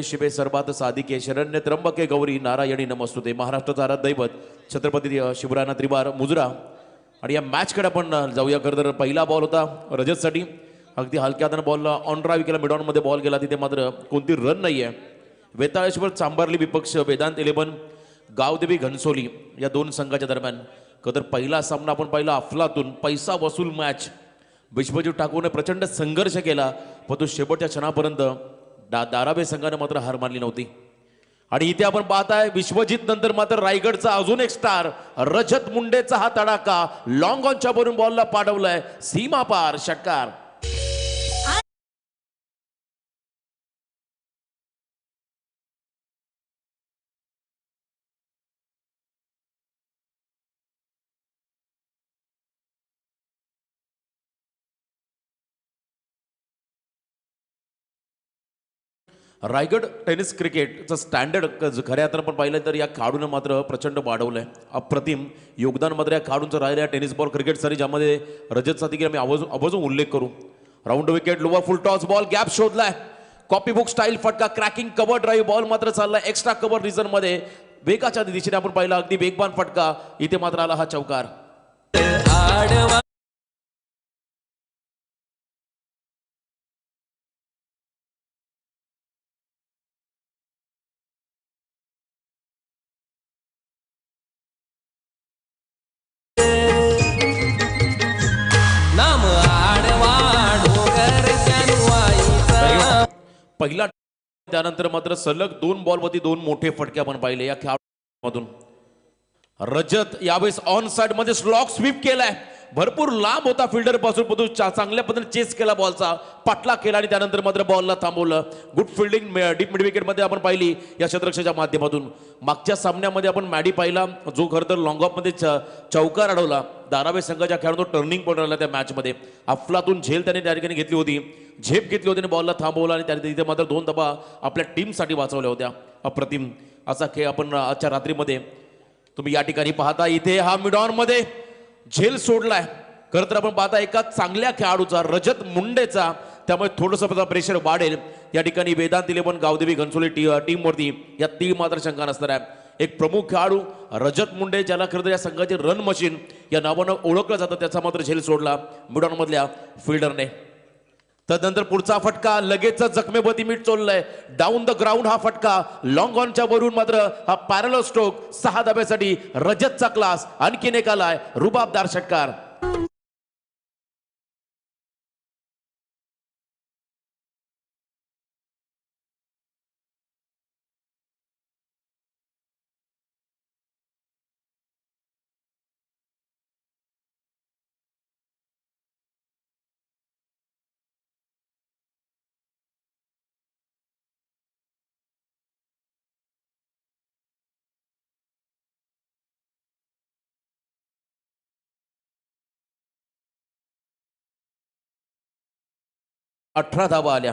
शिवे सर्वात साधिके शरण्य त्र्यंबके गौरी नारायणी नमस्तुते. महाराष्ट्राचा आराध्य दैवत छत्रपती शिवरायांना त्रिवार मुजरा. आणि या मॅचकडे आपण जाऊया. खरं तर पहिला बॉल होता रजतसाठी. अगदी हलक्या हाताने बॉलला ऑन ड्राईव्ह केला, मिड ऑनमध्ये बॉल गेला. तिथे मात्र कोणती रन नाही आहे. वेताळेश्वर चांबारली विपक्ष वेदांत 11 गावदेवी घनसोली या दोन संघाच्या दरम्यान. खरं तर पहिला सामना आपण पाहिला अफलातून पैसा वसूल मॅच. विश्वजीत ठाकूरने प्रचंड संघर्ष केला, पण तो शेवटच्या क्षणापर्यंत दारावे संघाने मात्र हार मानली नव्हती. आणि इथे आपण पाहताय विश्वजीत नंतर मात्र रायगडचा अजून एक स्टार रजत मुंडेचा हा तडाखा लॉंग ऑनच्या वरून बॉलला पाडवलाय सीमा पार षटकार. रायगड टेनिस क्रिकेटचं स्टँडर्ड खऱ्या अर्थानं आपण पाहिलं तर या खेळाडूनं मात्र प्रचंड वाढवलं आहे. अप्रतिम योगदान मात्र या खेळाडूंचं राहिलं आहे टेनिस बॉल क्रिकेटसाठी, ज्यामध्ये रजत साथीकी आम्ही आवर्जून उल्लेख करू. Round wicket lower full toss ball gap शोधलाय. कॉपी बुक स्टाईल फटका क्रॅकिंग कव्हर ड्राईव्ह बॉल मात्र चाललाय एक्स्ट्रा कव्हर रिझन मध्ये. वेगाच्या दिशेने आपण पाहिला अगदी वेगवान फटका. इथे मात्र आला हा चौकार. पहिला त्यानंतर मात्र सलग 2 बॉलवरती 2 मोठे फटके आपण पाहिले या खेळाडूमधून. रजत यावेळेस ऑन साइड मध्ये स्लॉक स्वीप केलाय. भरपूर लांब होता फिल्डर पासून, चांगल्या पद्धतीने चेस केला बॉलचा, पाठला केला आणि त्यानंतर मात्र बॉलला थांबवलं. Good fielding deep mid wicket मध्ये आपण पाहिली या क्षेत्ररक्षकाच्या माध्यमातून. मागच्या सामन्यामध्ये आपण मॅडी पाहिला, जो खरं तर लॉंग ऑफ मध्ये चौकार अडवला. दारावे संघाच्या खेळाडून टर्निंग पॉईंट राहिला त्या मॅच मध्ये. अफलातून झेल त्याने त्या ठिकाणी घेतली होती, झेप घेतली होती आणि बॉलला थांबवला आणि तिथे मात्र 2 धावा आपल्या टीमसाठी वाचवल्या होत्या. अप्रतिम असा खेळ आपण आजच्या रात्रीमध्ये तुम्ही या ठिकाणी पाहता. इथे हा मिड ऑन मध्ये झेल सोडलाय. खरं तर आपण पाहता एका चांगल्या खेळाडूचा रजत मुंडेचा, त्यामुळे थोडंसं प्रेशर वाढेल या ठिकाणी. वेदांत 11 गावदेवी घनसोली टीमवरती या 3 मात्र शंका नसणार आहे. एक प्रमुख खेळाडू रजत मुंडे, ज्याला खरं तर या संघाची रन मशीन या नावानं ओळखलं जातं, त्याचा मात्र झेल सोडला मिड ऑन मधल्या फिल्डरने. तदनंतर पुढचा फटका लगेच जखमेवरती मीठ चोललाय. डाऊन द ग्राउंड हा फटका लॉंग ऑनच्या वरून मात्र हा पॅरल स्ट्रोक 6 धाब्यासाठी रजतचा क्लास आणखीन एक आलाय रुबाबदार षटकार. अठरा धावा आल्या.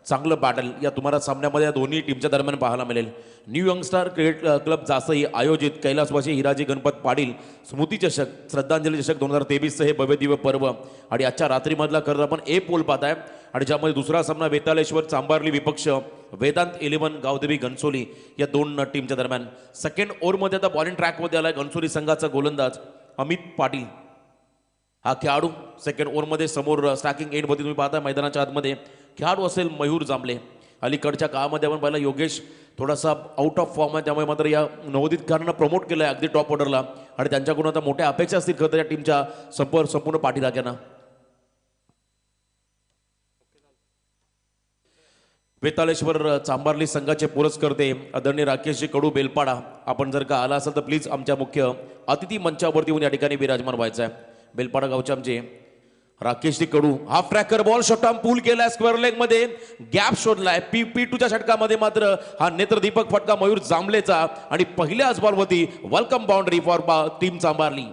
चांगलं बॅटल या तुम्हाला सामन्यामध्ये या दोन्ही टीमच्या दरम्यान पाहायला मिळेल. New youngster cricket club Jasai आयोजित कैलासवासी हिराजी गणपत पाटील स्मृती चषक श्रद्धांजली चषक 2023 हे भव्य दिव्य पर्व. आणि आजच्या रात्रीमधला खरं आपण ए पोल पाहताय, आणि ज्यामध्ये दुसरा सामना वेताळेश्वर चांबारली विपक्ष वेदांत 11 गावदेवी घनसोली या 2 टीमच्या दरम्यान. सेकंड ओव्हरमध्ये आता बॉलिंग ट्रॅकमध्ये आलाय घनसोली संघाचा गोलंदाज अमित पाटील. हा खेळाडू सेकंड ओव्हरमध्ये समोर स्टॅकिंग एंडमध्ये तुम्ही पाहता मैदानाच्या आतमध्ये खेळाडू असेल मयूर जांभळे. अलीकडच्या काळामध्ये आपण पाहिला योगेश थोडासा आउट ऑफ फॉर्म आहे, त्यामुळे मात्र या नवोदित खेळाडूंना प्रमोट केलं आहे अगदी टॉप ऑर्डरला. आणि त्यांच्याकडून आता मोठ्या अपेक्षा असतील खरं तर या टीमच्या संपूर्ण पाठीराख्यांना. वेताळेश्वर चांबारली संघाचे पुरस्कर्ते आदरणीय राकेशजी कडू बेलपाडा, आपण जर का आला असाल तर प्लीज आमच्या मुख्य अतिथी मंचावरती येऊन या ठिकाणी विराजमान व्हायचं आहे. बेलपाडा गावचे आमचे राकेशजी कडू. हाफ ट्रॅकर बॉल शॉटॉन पूल केलाय स्क्वेअर लेग मध्ये, गॅप शोधलाय. P2च्या षटकामध्ये मात्र हा नेत्रदीपक फटका मयूर जांभलेचा आणि पहिल्याच बॉलवरती वेलकम बाउंड्री फॉर टीम चांबारली.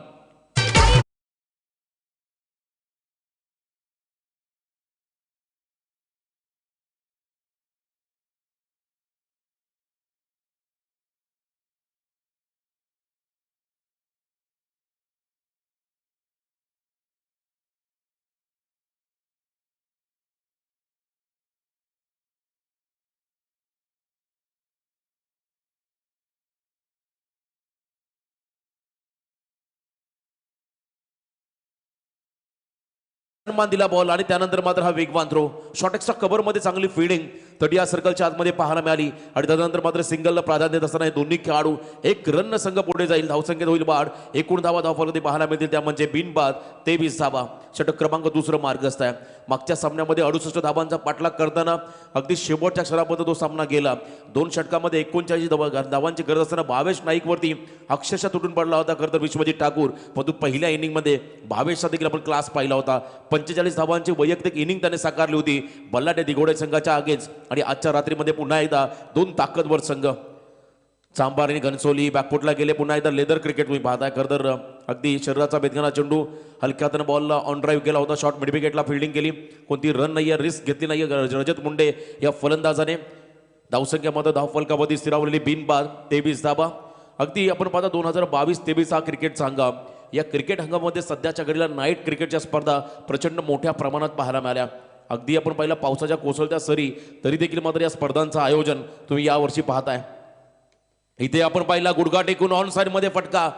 मान दिला बॉल आणि त्यानंतर मात्र हा वेगवान थ्रो शॉर्टेक्सच्या कव्हर मध्ये चांगली फिल्डिंग 30 या सर्कलच्या आतमध्ये पाहायला मिळाली आणि त्यानंतर मात्र सिंगलला प्राधान्य देत असताना हे दोन्ही खेळाडू एक रन संघ पुढे जाईल. धावसंख्येत होईल वाढ. एकूण धावा धावफलकामध्ये पाहायला मिळतील त्या म्हणजे बिनबाद 23 धावा. षटक क्रमांक दुसरं मार्गस्थ आहे. मागच्या सामन्यामध्ये 68 धावांचा पाठलाग करताना अगदी शेवटच्या क्षणापर्यंत तो सामना गेला. 2 षटकामध्ये 39 धावांची गरज असताना भावेश नाईक वरती अक्षरशः तुटून पडला होता खरं तर विश्वजित ठाकूर. परंतु पहिल्या इनिंगमध्ये भावेशचा देखील आपण क्लास पाहिला होता. 45 धावांची वैयक्तिक इनिंग त्याने साकारली होती बल्लाटे दिघोडे संघाच्या अगेन्स्ट. आणि आजच्या रात्रीमध्ये पुन्हा एकदा 2 ताकदवर संघ चांबार आणि घनसोली बॅकफुटला गेले. पुन्हा एकदा लेदर क्रिकेट तुम्ही पाहताय. खरं तर अगदी शरीराचा बेदगाना चेंडू हलक्यातनं बॉलला ऑन ड्राईव्ह केला होता. शॉर्ट मिड विकेटला फिल्डिंग केली. कोणती रन नाही आहे, रिस्क घेतली नाही आहे रजत मुंडे या फलंदाजाने. धावसंख्येमध्ये धावफलकामध्ये स्थिरावलेली बिनबाद 23 धावा. अगदी आपण पाहता 2022-23 हा क्रिकेट हंगाम. या क्रिकेट हंगामामध्ये सध्याच्या घडीला नाईट क्रिकेटच्या स्पर्धा प्रचंड मोठ्या प्रमाणात पाहायला मिळाल्या. अगदी आपण पहिला पावसाच्या कोसळत्या सरी तरी देखील मात्र या स्पर्धांचं आयोजन तुम्ही यावर्षी पाहताय. इथे आपण पाहिला गुडघा टेकून ऑन साइड मध्ये फटका.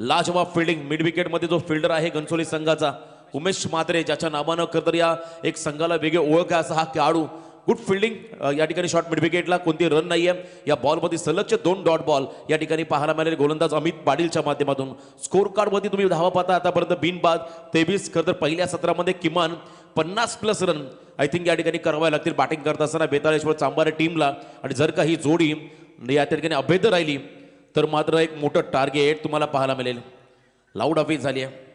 लाजवाब फिल्डिंग. मिड विकेट मध्ये जो फिल्डर आहे घनसोली संघाचा उमेश म्हात्रे ज्याच्या नावानं खरं तर या एक संघाला वेगळी ओळख आहे असा हा खेळाडू. गुड फिल्डिंग या ठिकाणी शॉर्ट मिड विकेटला कोणती रन नाहीये. या बॉलमध्ये सलगचे 2 डॉट बॉल या ठिकाणी पाहायला मिळाले गोलंदाज अमित पाटीलच्या माध्यमातून. स्कोर कार्ड मध्ये तुम्ही धावा पाहता आतापर्यंत बिनबाद 23. खरं तर पहिल्या सत्रामध्ये किमान 50+ रन आय थिंक या ठिकाणी करावे लागतील बॅटिंग करत असताना बेताळेश्वर चांबारे टीमला. आणि जर का ही जोडी या ठिकाणी अभेद राहिली तर मात्र एक मोठं टार्गेट तुम्हाला पाहायला मिळेल. लाऊड अपील झाली आहे.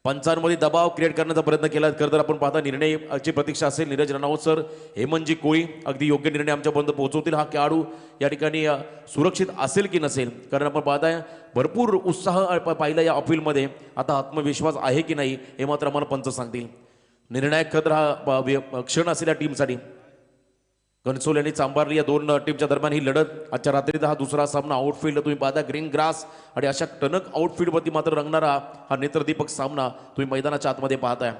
पंचांमध्ये दबाव क्रिएट करण्याचा प्रयत्न केला. खरं तर आपण पाहता निर्णयाची प्रतीक्षा असेल. नीरज रनौत सर हेमंतजी कोळी अगदी योग्य निर्णय आमच्यापर्यंत पोहोचवतील. हा खेळाडू या ठिकाणी सुरक्षित असेल की नसेल कारण आपण पाहताय भरपूर उत्साह पाहिला या अपीलमध्ये. आता आत्मविश्वास आहे की नाही हे मात्र आम्हाला पंच सांगतील. निर्णायक खरं तर हा क्षण असेल या टीमसाठी. घनसोली आणि चांबारली या 2 टीमच्या दरम्यान ही लढत. आजच्या रात्रीचा हा दुसरा सामना. आउटफील्ड तुम्ही पाहता ग्रीन ग्रास आणि अशा टणक आउटफील्डवरती मात्र रंगणारा हा नेत्रदीपक सामना तुम्ही मैदानाच्या आतमध्ये पाहताय.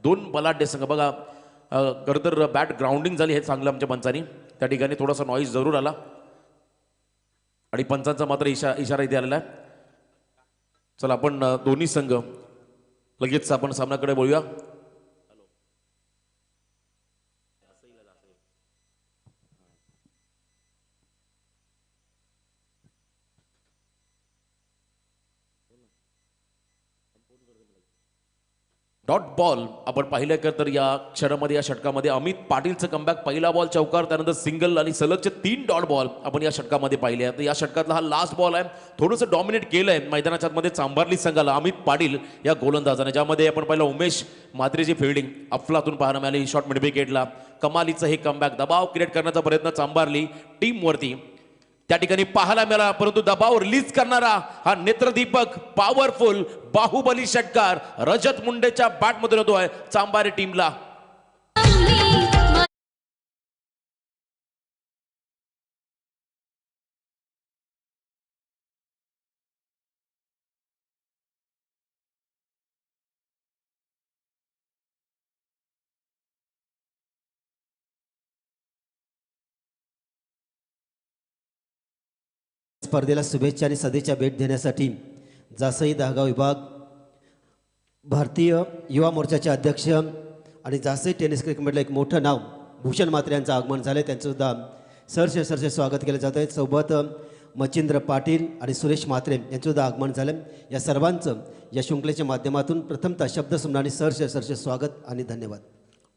2 बलाढ्य संघ बघा. खरं तर बॅट ग्राउंडिंग झाली हे चांगलं आमच्या पंचांनी. त्या ठिकाणी थोडासा नॉईज जरूर आला आणि पंचांचा मात्र इशारा इथे आलेला आहे. चला आपण दोन्ही संघ लगेच आपण सामन्याकडे बोलूया. डॉट बॉल आपण पाहिलं का तर या क्षणामध्ये या षटकामध्ये अमित पाटीलचं कमबॅक. पहिला बॉल चौकार त्यानंतर सिंगल आणि सलगचे 3 डॉट बॉल आपण या षटकामध्ये पाहिले आहेत. या षटकातला हा लास्ट बॉल आहे. थोडंसं डॉमिनेट केलंय मैदानाच्या आतमध्ये चांबारली संघाला अमित पाटील या गोलंदाजाने. ज्यामध्ये आपण पाहिलं उमेश म्हात्रेची फिल्डिंग अफलातून पाहायला मिळाली. शॉर्ट मिड विकेटला कमालीचं हे कमबॅक. दबाव क्रिएट करण्याचा प्रयत्न चांबारली टीमवरती त्या ठिकाणी पाहायला मिळाला. परंतु दबाव रिलीज करणारा हा नेत्रदीपक पॉवरफुल बाहुबली षटकार रजत मुंडेच्या बॅटमधून होतोय चांबारे टीमला. स्पर्धेला शुभेच्छा आणि सदिच्छा भेट देण्यासाठी जासई दहागाव विभाग भारतीय युवा मोर्चाचे अध्यक्ष आणि जासई टेनिस क्रिकेटमधलं एक मोठं नाव भूषण म्हात्रे यांचं आगमन झालं. त्यांचंसुद्धा सरसे स्वागत केलं जात आहे. सोबत मच्छिंद्र पाटील आणि सुरेश म्हात्रे यांचंसुद्धा आगमन झालं. या सर्वांचं या शृंखलेच्या माध्यमातून प्रथमतः शब्दसुमनाने सरसे स्वागत आणि धन्यवाद.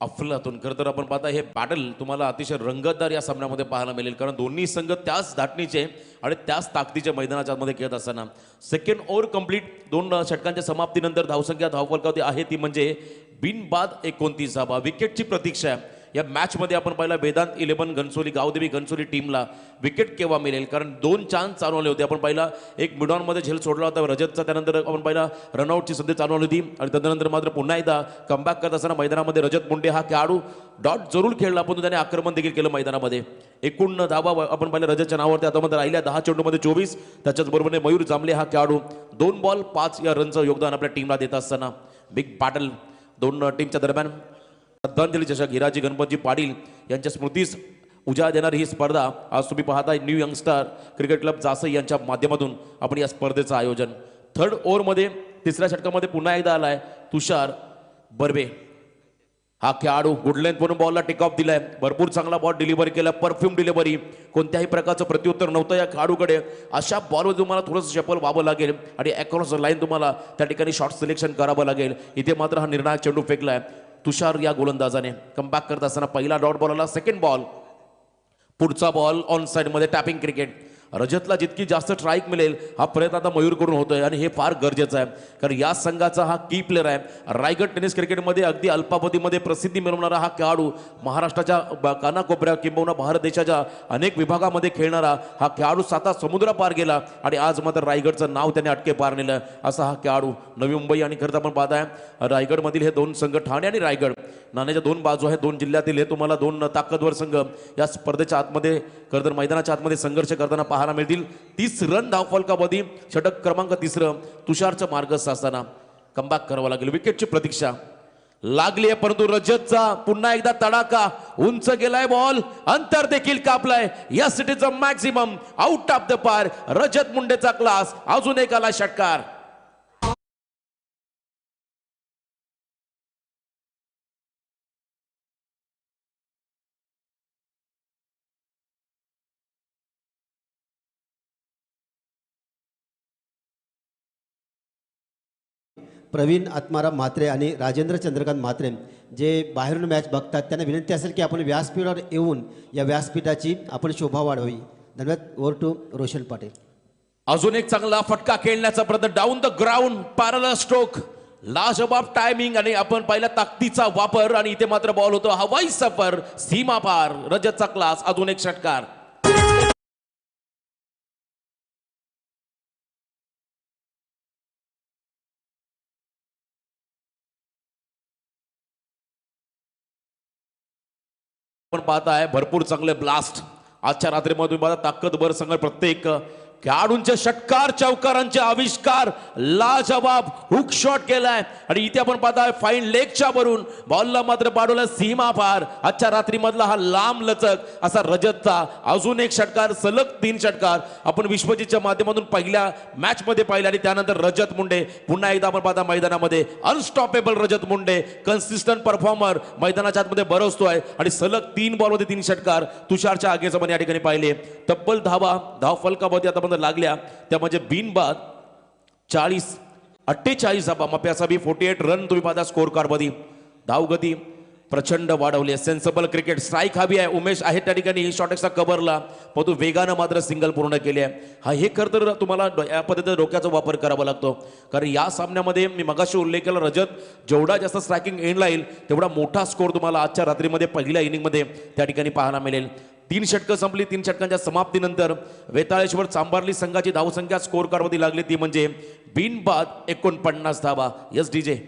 अफलातून खरं तर आपण पाहता हे बॅटल तुम्हाला अतिशय रंगतदार या सामन्यामध्ये पाहायला मिळेल कारण दोन्ही संघ त्याच धाटणीचे आणि त्याच ताकदीच्या मैदानाच्या मध्ये खेळत असताना. Second over complete. 2 षटकांच्या समाप्तीनंतर धावसंख्या धावफलकावरती आहे ती म्हणजे बिनबाद 29 धावा. विकेटची प्रतीक्षा आहे या मॅच मध्ये. आपण पाहिला वेदांत 11 घनसोली गावदेवी घनसोली टीमला विकेट केव्हा मिळेल कारण 2 चान्स चालवले होते. आपण पाहिला एक मिडॉन मध्ये झेल सोडला होता रजतचा. त्यानंतर आपण पाहिला रनआउटची संधी चालवली होती आणि त्यानंतर मात्र पुन्हा एकदा कमबॅक करत असताना मैदानामध्ये रजत मुंडे हा खेळाडू डॉट जरूर खेळला पण त्याने आक्रमण देखील केलं मैदानामध्ये. एकूण धावा आपण पाहिलं रजतच्या नावावरती आता मध्ये राहिल्या 10 चेंडूमध्ये 24. त्याच्याच बरोबरने मयूर जांभले हा खेळाडू 2 बॉल 5 या रनचं योगदान आपल्या टीमला देत असताना बिग बॅटल 2 टीमच्या दरम्यान. श्रद्धांजली चषक हिराजी गणपतजी पाटील यांच्या स्मृतीस उजाळा देणारी ही स्पर्धा आज तुम्ही पाहताय new youngster cricket club Jasai यांच्या माध्यमातून आपण या स्पर्धेचं आयोजन. 3rd ओव्हरमध्ये 3ऱ्या षटकामध्ये पुन्हा एकदा आलाय तुषार बर्वे. हा खेळाडू गुड लेंथ म्हणून बॉलला टेक ऑफ दिलाय, भरपूर चांगला बॉल डिलिव्हरी केला, परफ्यूम डिलिव्हरी, कोणत्याही प्रकारचं प्रत्युत्तर नव्हतं या खेळाडूकडे. अशा बॉलवर तुम्हाला थोडंसं शपल व्हावं लागेल आणि अक्रॉस लाईन तुम्हाला त्या ठिकाणी शॉट सिलेक्शन करावं लागेल. इथे मात्र हा निर्णायक चेंडू फेकलाय तुषार या गोलंदाजाने. कमबॅक करत असताना पहिला डॉट बॉल आला, सेकंड बॉल, पुढचा बॉल ऑन साइडमध्ये टॅपिंग क्रिकेट. रजतला जितकी जास्त स्ट्राईक मिळेल हा प्रयत्न आता मयूर करून होतोय आणि हे फार गरजेचं आहे, कारण या संघाचा हा की प्लेअर आहे. रायगड टेनिस क्रिकेटमध्ये अगदी अल्पावधीमध्ये प्रसिद्धी मिळवणारा हा खेळाडू, महाराष्ट्राच्या कानाकोपऱ्या किंबहुना भारत देशाच्या अनेक विभागामध्ये खेळणारा हा खेळाडू 7 समुद्र पार गेला आणि आज मात्र रायगडचं नाव त्याने अटके पार नेलं. असा हा खेळाडू नवी मुंबई आणि खरंच आपण पाहताय रायगडमधील हे दोन संघ, ठाणे आणि रायगड, नाण्याच्या दोन बाजू आहेत, दोन जिल्ह्यातील हे तुम्हाला दोन ताकदवर संघ या स्पर्धेच्या आतमध्ये खरं मैदानाच्या आतमध्ये संघर्ष करताना पाहायला मिळतील. 30 रन धावफलकामध्ये षटक क्रमांक 3 तुषारच्या मार्गस्थ असताना कमबॅक करावं लागेल. विकेटची प्रतीक्षा लागली आहे, परंतु रजतचा पुन्हा एकदा तडाखा, उंच गेलाय बॉल, अंतर देखील कापलाय. या सिटीचा मॅक्सिमम आउट ऑफ द पार, रजत मुंडेचा क्लास, अजून एक आला षटकार. प्रवीण आत्माराम म्हात्रे आणि राजेंद्र चंद्रकांत म्हात्रे जे बाहेरून मॅच बघतात त्यांना विनंती असेल की आपण व्यासपीठावर येऊन या व्यासपीठाची आपण शोभा वाढवावी. धन्यवाद. Over to Roshan Patil. अजून एक चांगला फटका खेळण्याचा प्रयत्न, down the ground parallel stroke, लाजवाब टायमिंग आणि आपण पहिला ताकदीचा वापर आणि इथे मात्र बॉल होतो हवाई सफर, सीमा पार, रजतचा क्लास, अजून एक षटकार. आपण पाहताय भरपूर चांगले ब्लास्ट आजच्या रात्रीमध्ये तुम्ही पाहता, ताकदवर संघ, प्रत्येक खेळाडूंचे षटकार चौकारांचे आविष्कार, लाजवाब हुक शॉट केलाय आणि इथे आपण पाहताय फाईन लेगच्या वरून बॉलला मात्र पाडवलं सीमा पार. आजच्या रात्री मधला हा लांब लचक असा रजतचा अजून एक षटकार, सलग 3 षटकार आपण विश्वजीतच्या माध्यमातून पहिल्या मॅच मध्ये पाहिले आणि त्यानंतर रजत मुंडे पुन्हा एकदा आपण पाहता मैदानामध्ये अनस्टॉपेबल. रजत मुंडे कन्सिस्टंट परफॉर्मर, मैदानाच्या आतमध्ये बरसतोय आणि सलग 3 बॉलमध्ये 3 षटकार तुषारच्या आगेच आपण या ठिकाणी पाहिले. तब्बल धाव फलकामध्ये आता लागल्या त्या म्हणजे बिनबाद 40-48 धावा, मप्यासाबी 48 रन तुम्ही पाहता स्कोर कार्ड मध्ये. धावगती प्रचंड वाढवली आहे, सेन्सिबल क्रिकेट, स्ट्राईक हवी आहे. उमेश आहे त्या ठिकाणी शॉर्टेक्सचा कव्हरला, पण तो वेगानं मात्र सिंगल पूर्ण केले आहे. हा हे खरं तर तुम्हाला या पद्धतीने डोक्याचा वापर करावा लागतो, कारण या सामन्यामध्ये मी मगाशी उल्लेख केला, रजत जेवढा जास्त स्ट्रायकिंग एंडला येईल तेवढा मोठा स्कोर तुम्हाला आजच्या रात्रीमध्ये पहिल्या इनिंगमध्ये त्या ठिकाणी पाहायला मिळेल. 3 षटकं संपली. 3 षटकांच्या समाप्तीनंतर वेताळेश्वर चांबारली संघाची धावसंख्या स्कोर कार्डमध्ये लागली ती म्हणजे बिनबाद 49 धावा. Yes DJ.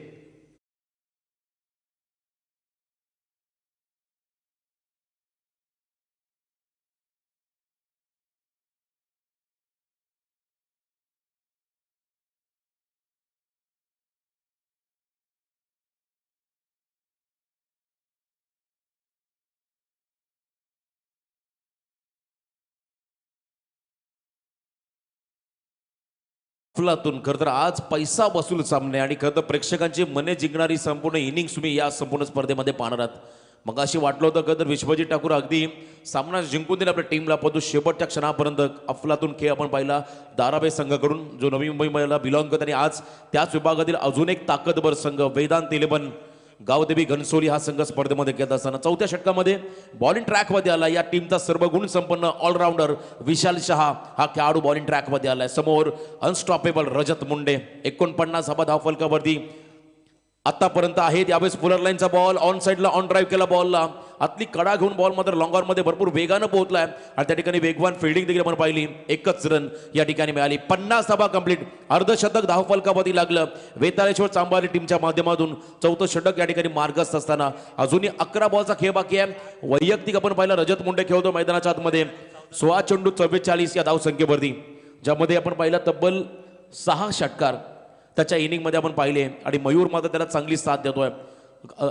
अफलातून खरं तर आज पैसा वसूल सामने आणि खरं तर प्रेक्षकांची मने जिंकणारी संपूर्ण इनिंग्स तुम्ही या संपूर्ण स्पर्धेमध्ये पाहणार आहात. मग अशी वाटलं होतं खरं तर विश्वजीत ठाकूर अगदी सामना जिंकून दिला आपल्या टीमला, परंतु शेवटच्या क्षणापर्यंत अफलातून खेळ आपण पाहिला दाराबे संघाकडून, जो नवी मुंबईला बिलॉंग करत आणि आज त्याच विभागातील अजून एक ताकदवर संघ वेदांत 11 गावदेवी घनसोली हा संघ स्पर्धेमध्ये खेळत असताना 4थ्या षटकामध्ये बॉलिंग ट्रॅकमध्ये आला. या टीमचा सर्व गुण संपन्न ऑलराऊंडर विशाल शहा हा खेळाडू बॉलिंग ट्रॅकमध्ये आलाय. समोर अनस्टॉपेबल रजत मुंडे 49 धावा धावफलकावरती आतापर्यंत आहेत. यावेळेस फुलर लाईनचा बॉल ऑन साईडला ऑन ड्राईव्ह केला, बॉलला आतली कडा घेऊन बॉल मात्र लॉंग मध्ये भरपूर वेगानं पोहोचलाय आणि त्या ठिकाणी वेगवान फिल्डिंग देखील आपण पाहिली. 1च रन या ठिकाणी मिळाली. 50 धावा कंप्लीट, अर्धशतक धावफलकावरती लागलं. वेताळेश्वर चांबारी टीमच्या माध्यमातून 4थं षटक या ठिकाणी मार्गस्थ असताना अजूनही 11 बॉलचा खेळ बाकी आहे. वैयक्तिक आपण पाहिला रजत मुंडे खेळतो मैदानाच्या आतमध्ये 16 चेंडू 44 या धावसंख्येवरती, ज्यामध्ये आपण पाहिला तब्बल 6 षटकार त्याच्या इनिंगमध्ये आपण पाहिले आणि मयूर मात्र त्याला चांगली साथ देतोय.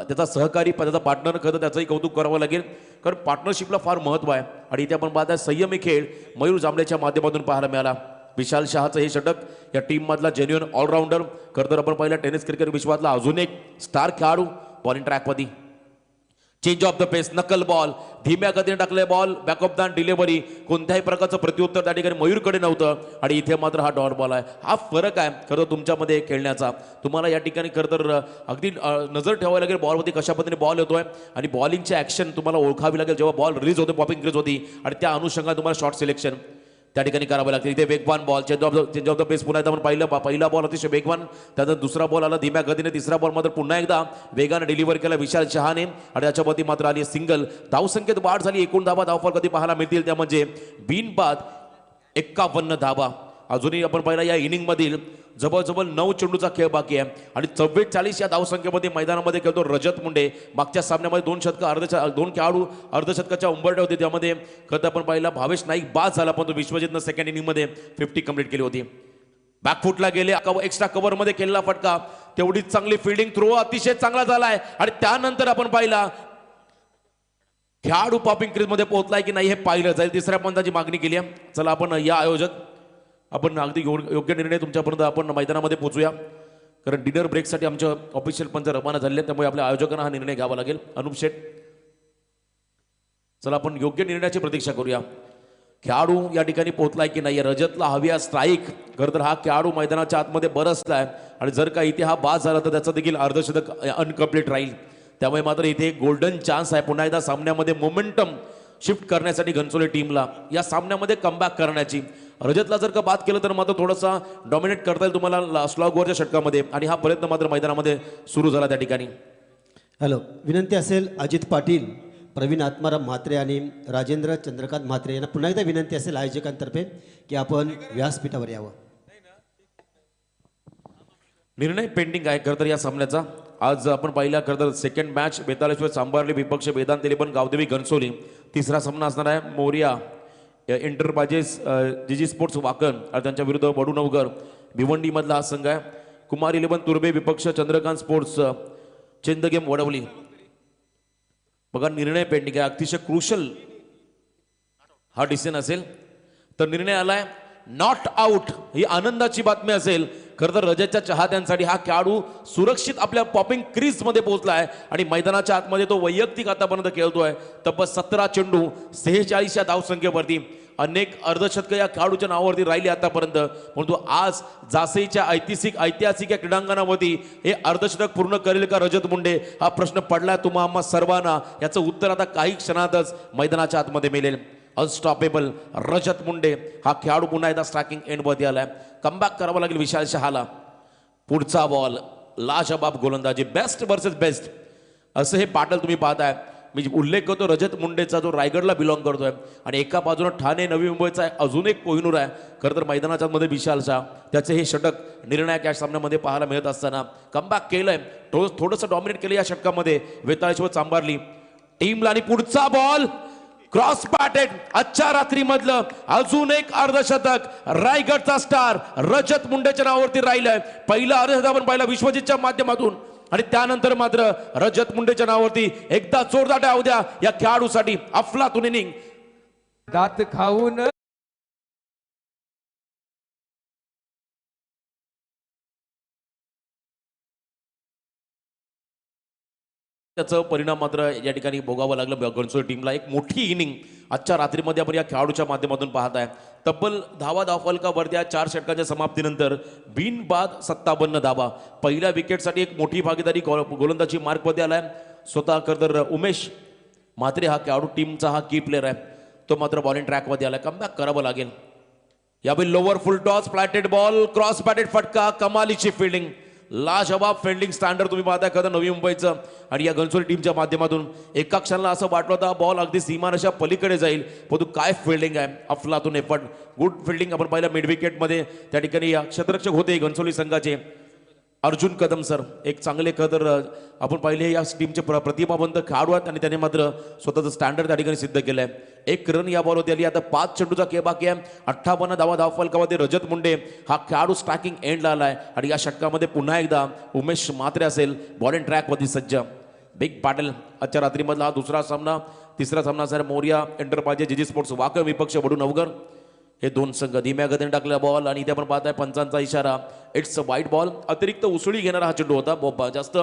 त्याचा सहकारी, त्याचा पार्टनर खरं त्याचंही कौतुक करावं लागेल, कारण पार्टनरशिपला फार महत्त्व आहे. आणि इथे आपण पाहताय संयमी खेळ मयूर जांभळेच्या माध्यमातून पाहायला मिळाला. विशाल शहाचं हे षटक या टीममधला जेन्युअन ऑलराऊंडर, खरं तर आपण पाहिलं टेनिस क्रिकेट विश्वातला अजून एक स्टार खेळाडू बॉलिंग ट्रॅकमध्ये. चेंज ऑफ द पेस, नकल बॉल, धीम्या गतीने टाकले ball, back of the delivery, कोणत्याही प्रकारचं प्रत्युत्तर त्या ठिकाणी मयूरकडे नव्हतं आणि इथे मात्र हा डॉट बॉल आहे. हा फरक आहे खरं तुमच्यामध्ये खेळण्याचा. तुम्हाला या ठिकाणी खरं तर अगदी नजर ठेवावी लागेल बॉलवरती कशा पद्धतीने बॉल येतोय आणि बॉलिंगची ऍक्शन तुम्हाला ओळखावी लागेल जेव्हा बॉल रिलीज होते, पॉपिंग रिलीज होती आणि त्या अनुषंगाने तुम्हाला शॉर्ट सिलेक्शन त्या ठिकाणी करावं लागतं. इथे वेगवान बॉल, चेंज ऑफ द पेस पुन्हा एकदा आपण पहिला बॉल अतिशय वेगवान, त्यानंतर दुसरा बॉल आला धीम्या गतीने, तिसरा बॉल मात्र पुन्हा एकदा वेगाने डिलिव्हर केला विशाल शहाने आणि त्याच्यावरती मात्र आली सिंगल. धावसंख्येत वाढ झाली, एकूण धावा धावफल कधी पाहायला मिळतील त्या म्हणजे बिनबाद 51 धावा. अजूनही आपण पाहिला या इनिंग मधील जवळजवळ 9 चेंडूचा खेळ बाकी आहे आणि 44 या धावसंख्येमध्ये मैदानामध्ये खेळतो रजत मुंडे. मागच्या सामन्यामध्ये 2 शतक दोन खेळाडू अर्धशतकाच्या उंबरठ्या होते, त्यामध्ये खरं आपण पाहिला भावेश नाईक बाद झाला पण तो विश्वजितनं सेकंड इनिंगमध्ये 50 कंप्लीट केली होती. बॅकफुटला गेले, एक्स्ट्रा कव्हरमध्ये केलेला फटका, तेवढीच चांगली फिल्डिंग, थ्रो अतिशय चांगला झालाय आणि त्यानंतर आपण पाहिला खेळाडू पॉपिंग क्रीजमध्ये पोहोचलाय की नाही हे पाहिलं जाईल. तिसऱ्या पंचाची मागणी केली आहे. चला आपण या आयोजक आपण अगदी योग्य निर्णय तुमच्यापर्यंत आपण मैदानामध्ये पोहोचूया, कारण डिनर ब्रेकसाठी आमच्या ऑफिशियल पंच रवाना झाले, त्यामुळे आपल्या आयोजकांना हा निर्णय घ्यावा लागेल. अनुप शेठ, चला आपण योग्य निर्णयाची प्रतीक्षा करूया. खेळाडू या ठिकाणी पोहोचलाय की नाही, रजतला हवी स्ट्राईक. खरं तर हा खेळाडू मैदानाच्या आतमध्ये बरसलाय आणि जर का इथे हा बाद झाला तर त्याचं देखील अर्धशतक अनकम्प्लीट राहील. त्यामुळे मात्र इथे गोल्डन चान्स आहे पुन्हा एकदा सामन्यामध्ये मोमेंटम शिफ्ट करण्यासाठी घनसोली टीमला, या सामन्यामध्ये कमबॅक करण्याची. रजतला जर का बाद केलं तर मात्र थोडासा डॉमिनेट करता येईल तुम्हाला स्लॉगवरच्या षटकामध्ये आणि हा प्रयत्न मात्र मैदानामध्ये सुरू झाला त्या ठिकाणी. हॅलो, विनंती असेल अजित पाटील, प्रवीण आत्माराम म्हात्रे आणि राजेंद्र चंद्रकांत म्हात्रे यांना पुन्हा एकदा विनंती असेल आयोजकांतर्फे की आपण व्यासपीठावर यावं. निर्णय पेंडिंग आहे खरं तर या सामन्याचा. आज आपण पाहिला खरं तर सेकंड मॅच बेतालेश्वर सांबारली विपक्ष वेदांत तेलीपण गावदेवी घनसोली. तिसरा सामना असणार आहे मोरिया एंटरप्राइजेस जीजी स्पोर्ट्स वाकण आणि त्यांच्या विरुद्ध वडूनवगर भिवंडी मधला हा संघ आहे. कुमार 11 तुर्बे विपक्ष चंद्रकांत स्पोर्ट्स चेंदगेम वडवली. बघा निर्णय पेंडिंग आहे, अतिशय क्रुशल हा डिसिजन असेल. तर निर्णय आलाय नॉट आउट, ही आनंदाची बातमी असेल खरं तर रजतच्या चाहत्यांसाठी. हा खेळाडू सुरक्षित आपल्या पॉपिंग क्रीज मध्ये पोहोचलाय आणि मैदानाच्या आतमध्ये तो वैयक्तिक आतापर्यंत खेळतोय. तब्बल 17 चेंडू 46 या धावसंख्येवरती, अनेक अर्धशतक या खेळाडूच्या नावावरती राहिली आतापर्यंत. परंतु आज जासईच्या ऐतिहासिक या क्रीडांगणावरती हे अर्धशतक पूर्ण करेल का रजत मुंडे, हा प्रश्न पडलाय तुम्हा आम्हा सर्वांना. याचं उत्तर आता काही क्षणातच मैदानाच्या आतमध्ये मिळेल. अनस्टॉपेबल रजत मुंडे हा खेळाडू पुन्हा एकदा स्ट्रायकिंग एंडवरती आलाय. कमबॅक करावं लागेल विशाल शहाला. पुढचा बॉल, लाजबाब गोलंदाजी, बेस्ट वर्सेस बेस्ट असं हे पाटल तुम्ही पाहताय. मी उल्लेख करतो रजत मुंडेचा जो रायगडला बिलॉंग करतोय आणि एका बाजूला ठाणे नवी मुंबईचा आहे, अजून एक कोहिनूर आहे. खरं तर मैदानाच्या मध्ये विशाल शाह, त्याचे हे षटक निर्णायक या सामन्यामध्ये पाहायला मिळत असताना कमबॅक केलंय, थोडंसं डॉमिनेट केलं या षटकामध्ये वेताळेश्वर चांबारली टीमला. आणि पुढचा बॉल क्रॉस पॅटेड, आजच्या रात्री मधलं अजून एक अर्धशतक. रायगडचा स्टार रजत मुंडेच्या नावावरती राहिलंय. पहिला अर्धशतक आपण पाहिला विश्वजितच्या माध्यमातून आणि त्यानंतर मात्र रजत मुंडेच्या नावावरती एकदा जोरदार डाव द्या या खेळाडूसाठी. अफलातून इनिंग, दात खाऊन त्याचा परिणाम मात्र या ठिकाणी भोगावं लागलं घनसोली टीमला. एक मोठी इनिंग आजच्या रात्रीमध्ये आपण या खेळाडूच्या माध्यमातून पाहताय. तब्बल धावफलकावरती 4 षटकांच्या समाप्तीनंतर बिनबाद 57 धावा. पहिल्या विकेटसाठी एक मोठी भागीदारी गोलंदाजी मार्कमध्ये आलाय. स्वतः करतर उमेश म्हात्रे हा खेळाडू टीमचा हा की प्लेअर आहे, तो मात्र बॉलिंग ट्रॅकमध्ये आलाय. कमबॅक करावं लागेल. यावेळी lower full toss, flatted ball, cross batted फटका, कमालीची फिल्डिंग, लाजवाब फिल्डिंग स्टँडर्ड तुम्ही पाहताय खरं नवी मुंबईचं. आणि या घनसोली टीमच्या माध्यमातून एका क्षणाला असं वाटलं होतं बॉल अगदी सीमारेषा पलीकडे जाईल, परंतु काय फिल्डिंग आहे, अफलातून एफर्ट, गुड फिल्डिंग. आपण पाहिलं मिड विकेटमध्ये त्या ठिकाणी क्षेत्ररक्षक होते घनसोली संघाचे अर्जुन कदम सर, एक चांगले कदर आपण पाहिले या टीमचे प्रतिभावंत खेळाडू आहेत आणि त्याने मात्र स्वतःचं स्टँडर्ड त्या ठिकाणी सिद्ध केलंय. 1 रन या बॉलवरती आली. आता 5 चेंडूचा खेळ बाकी आहे. 58 धावफलकामध्ये रजत मुंडे हा खेळाडू स्ट्रायकिंग एंडला आलाय आणि या षटकामध्ये पुन्हा एकदा उमेश म्हात्रे असेल बॉलिंग ट्रॅकवरती सज्ज. बिग बॅटल आजच्या रात्रीमधला हा दुसरा सामना. तिसरा सामना असेल मोरिया एंटरप्राइजेस जीजी स्पोर्ट्स वाकड विपक्ष वडूनवगर. हे दोन संघ धीम्या गतीने टाकलेला बॉल आणि इथे आपण पाहताय पंचांचा इशारा, इट्स अ वाईट बॉल. अतिरिक्त उसळी घेणारा हा चेंडू होता, जास्त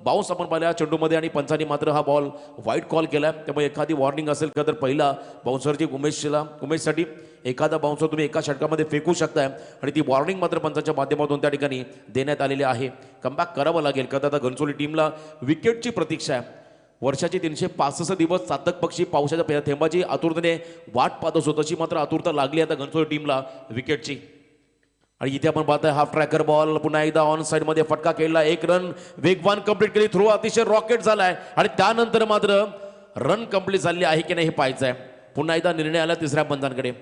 बाउन्स आपण पाहिला चेंडूमध्ये आणि पंचांनी मात्र हा बॉल वाईट कॉल केला. त्यामुळे एखादी वॉर्निंग असेल का तर पहिला बाउन्सरची उमेशसाठी एखादा बाउन्सर तुम्ही एका षटकामध्ये फेकू शकताय आणि ती वॉर्निंग मात्र पंचांच्या माध्यमातून त्या ठिकाणी देण्यात आलेली आहे. कमबॅक करावं लागेल का आता घनसोली टीमला विकेटची प्रतीक्षा आहे. वर्षाचे 365 दिवस चातक पक्षी पावसाच्या थेंबाची आतुरतेने वाट पाहत असतो, तशी मात्र आतुरता लागली आता घनसोली टीमला विकेटची. आणि इथे आपण पाहताय हाफ ट्रॅकर बॉल पुन्हा एकदा ऑन साइड मध्ये फटका खेळला, 1 रन वेगवान कंप्लीट केली, थ्रो अतिशय रॉकेट झालाय आणि त्यानंतर मात्र रन कंप्लीट झाली आहे की नाही हे पाहायचं आहे. पुन्हा एकदा निर्णय आला तिसऱ्या पंचांकडे.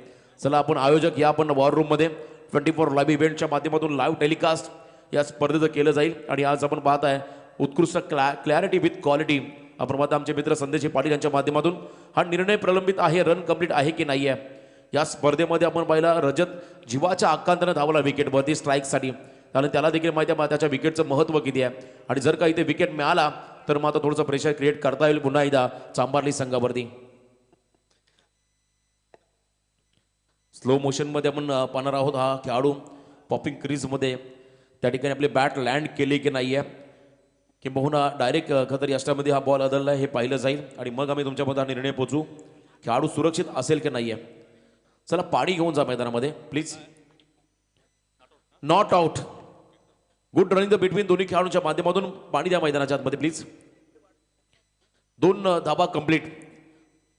चला आपण आयोजक या आपण वॉर रूम मध्ये 24 लाईव्ह इव्हेंटच्या माध्यमातून लाईव्ह टेलिकास्ट या स्पर्धेचं केलं जाईल. आणि आज आपण पाहताय उत्कृष्ट क्लॅरिटी विथ क्वालिटी आपण पाहता आमचे मित्र संदेश पाटील यांच्या माध्यमातून हा निर्णय प्रलंबित आहे, रन कंप्लीट आहे की नाही आहे. या स्पर्धेमध्ये आपण पाहिला रजत जीवाच्या आकांतानं धावला विकेटवरती स्ट्राईकसाठी, कारण त्याला देखील माहिती आहे त्याच्या विकेटचं महत्त्व किती आहे. आणि जर का इथे विकेट मिळाला तर मात्र थोडंसं प्रेशर क्रिएट करता येईल पुन्हा एकदा चांभारली संघावरती. स्लो मोशनमध्ये आपण पाहणार आहोत हा खेळाडू पॉपिंग क्रीजमध्ये त्या ठिकाणी आपली बॅट लँड केली की नाही आहे, किंबहुना डायरेक्ट खतर यष्टामध्ये हा बॉल अदलला हे पाहिलं जाईल आणि मग आम्ही तुमच्यामध्ये हा निर्णय पोचू खेळाडू सुरक्षित असेल की नाही आहे. चला पाणी घेऊन जा मैदानामध्ये please. Not out, good running the between दोन्ही खेळाडूंच्या माध्यमातून पाणी द्या मैदानाच्या आतमध्ये प्लीज. 2 धाबा कंप्लीट,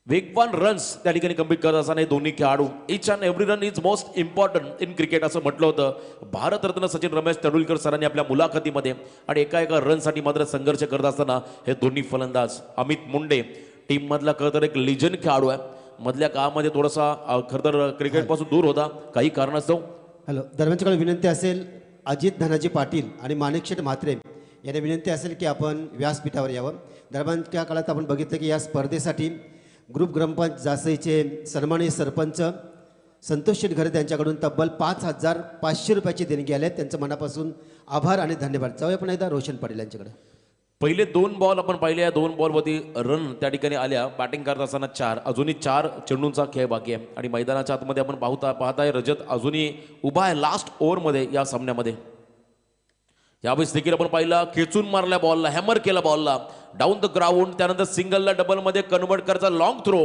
वेगवान रन्स त्या ठिकाणी कंप्लीट करत असताना हे दोन्ही खेळाडू. Each and every run is most important in cricket असं म्हटलं होतं भारतरत्न सचिन रमेश तेंडुलकर सरांनी आपल्या मुलाखतीमध्ये. आणि एका रनसाठी मात्र संघर्ष करत असताना हे दोन्ही फलंदाज. अमित मुंडे टीम मधला खरं तर एक लिजंड खेळाडू आहे, मधल्या काळामध्ये थोडासा खरं तर क्रिकेटपासून दूर होता काही कारणास्तव. हॅलो, दरम्यानच्याकडे विनंती असेल अजित धनाजी पाटील आणि माणिकशेठ म्हात्रे यांना विनंती असेल की आपण व्यासपीठावर यावं. दरम्यानच्या काळात आपण बघितलं की या स्पर्धेसाठी ग्रुप ग्रामपंचायत जासईचे सन्माननीय सरपंच संतोष शेठ घरे यांच्याकडून तब्बल 5,500 रुपयाची देणगी आले. त्यांचं मनापासून आभार आणि धन्यवाद. जाऊया पण एकदा रोशन पाटील यांच्याकडे. पहिले 2 बॉल आपण पाहिले, या 2 बॉलवरती रन त्या ठिकाणी आल्या. बॅटिंग करत असताना 4, अजूनही 4 चेंडूंचा खेळ बाकी आहे. आणि मैदानाच्या आतमध्ये आपण पाहताय रजत अजूनही उभा आहे लास्ट ओव्हरमध्ये या सामन्यामध्ये. यावेळेस देखील आपण पाहिला खेचून मारल्या बॉलला, हॅमर केला बॉलला डाऊन द ग्राउंड, त्यानंतर सिंगलला डबलमध्ये कन्वर्ट करायचा लॉंग थ्रो,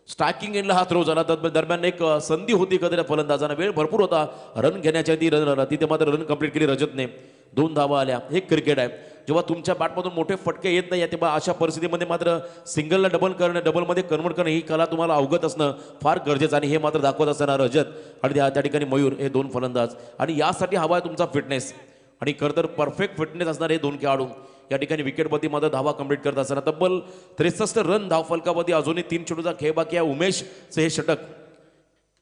स्ट्रायकिंग एंडला हा थ्रो झाला. दरम्यान एक संधी होती कधी फलंदाजांना, वेळ भरपूर होता रन घेण्याच्या ती तिथे मात्र रन कंप्लीट केली रजतने. 2 धावा आल्या. हे क्रिकेट आहे, जेव्हा तुमच्या बॅटमधून मोठे फटके येत नाही तेव्हा अशा परिस्थितीमध्ये मात्र सिंगलला डबल करणं, डबलमध्ये कन्वर्ट करणं ही कला तुम्हाला अवगत असणं फार गरजेचं. आणि हे मात्र दाखवत असताना रजत आणि त्या ठिकाणी मयूर हे 2 फलंदाज. आणि यासाठी हवा आहे तुमचा फिटनेस आणि खरं तर परफेक्ट फिटनेस असणारे हे 2 खेळाडू या ठिकाणी विकेटवरती मात्र धावा कंप्लीट करत असताना तब्बल 63 रन धावफलकावरती अजूनही 3 चेंडूचा खेळ बाकी आहे. उमेशचे हे षटक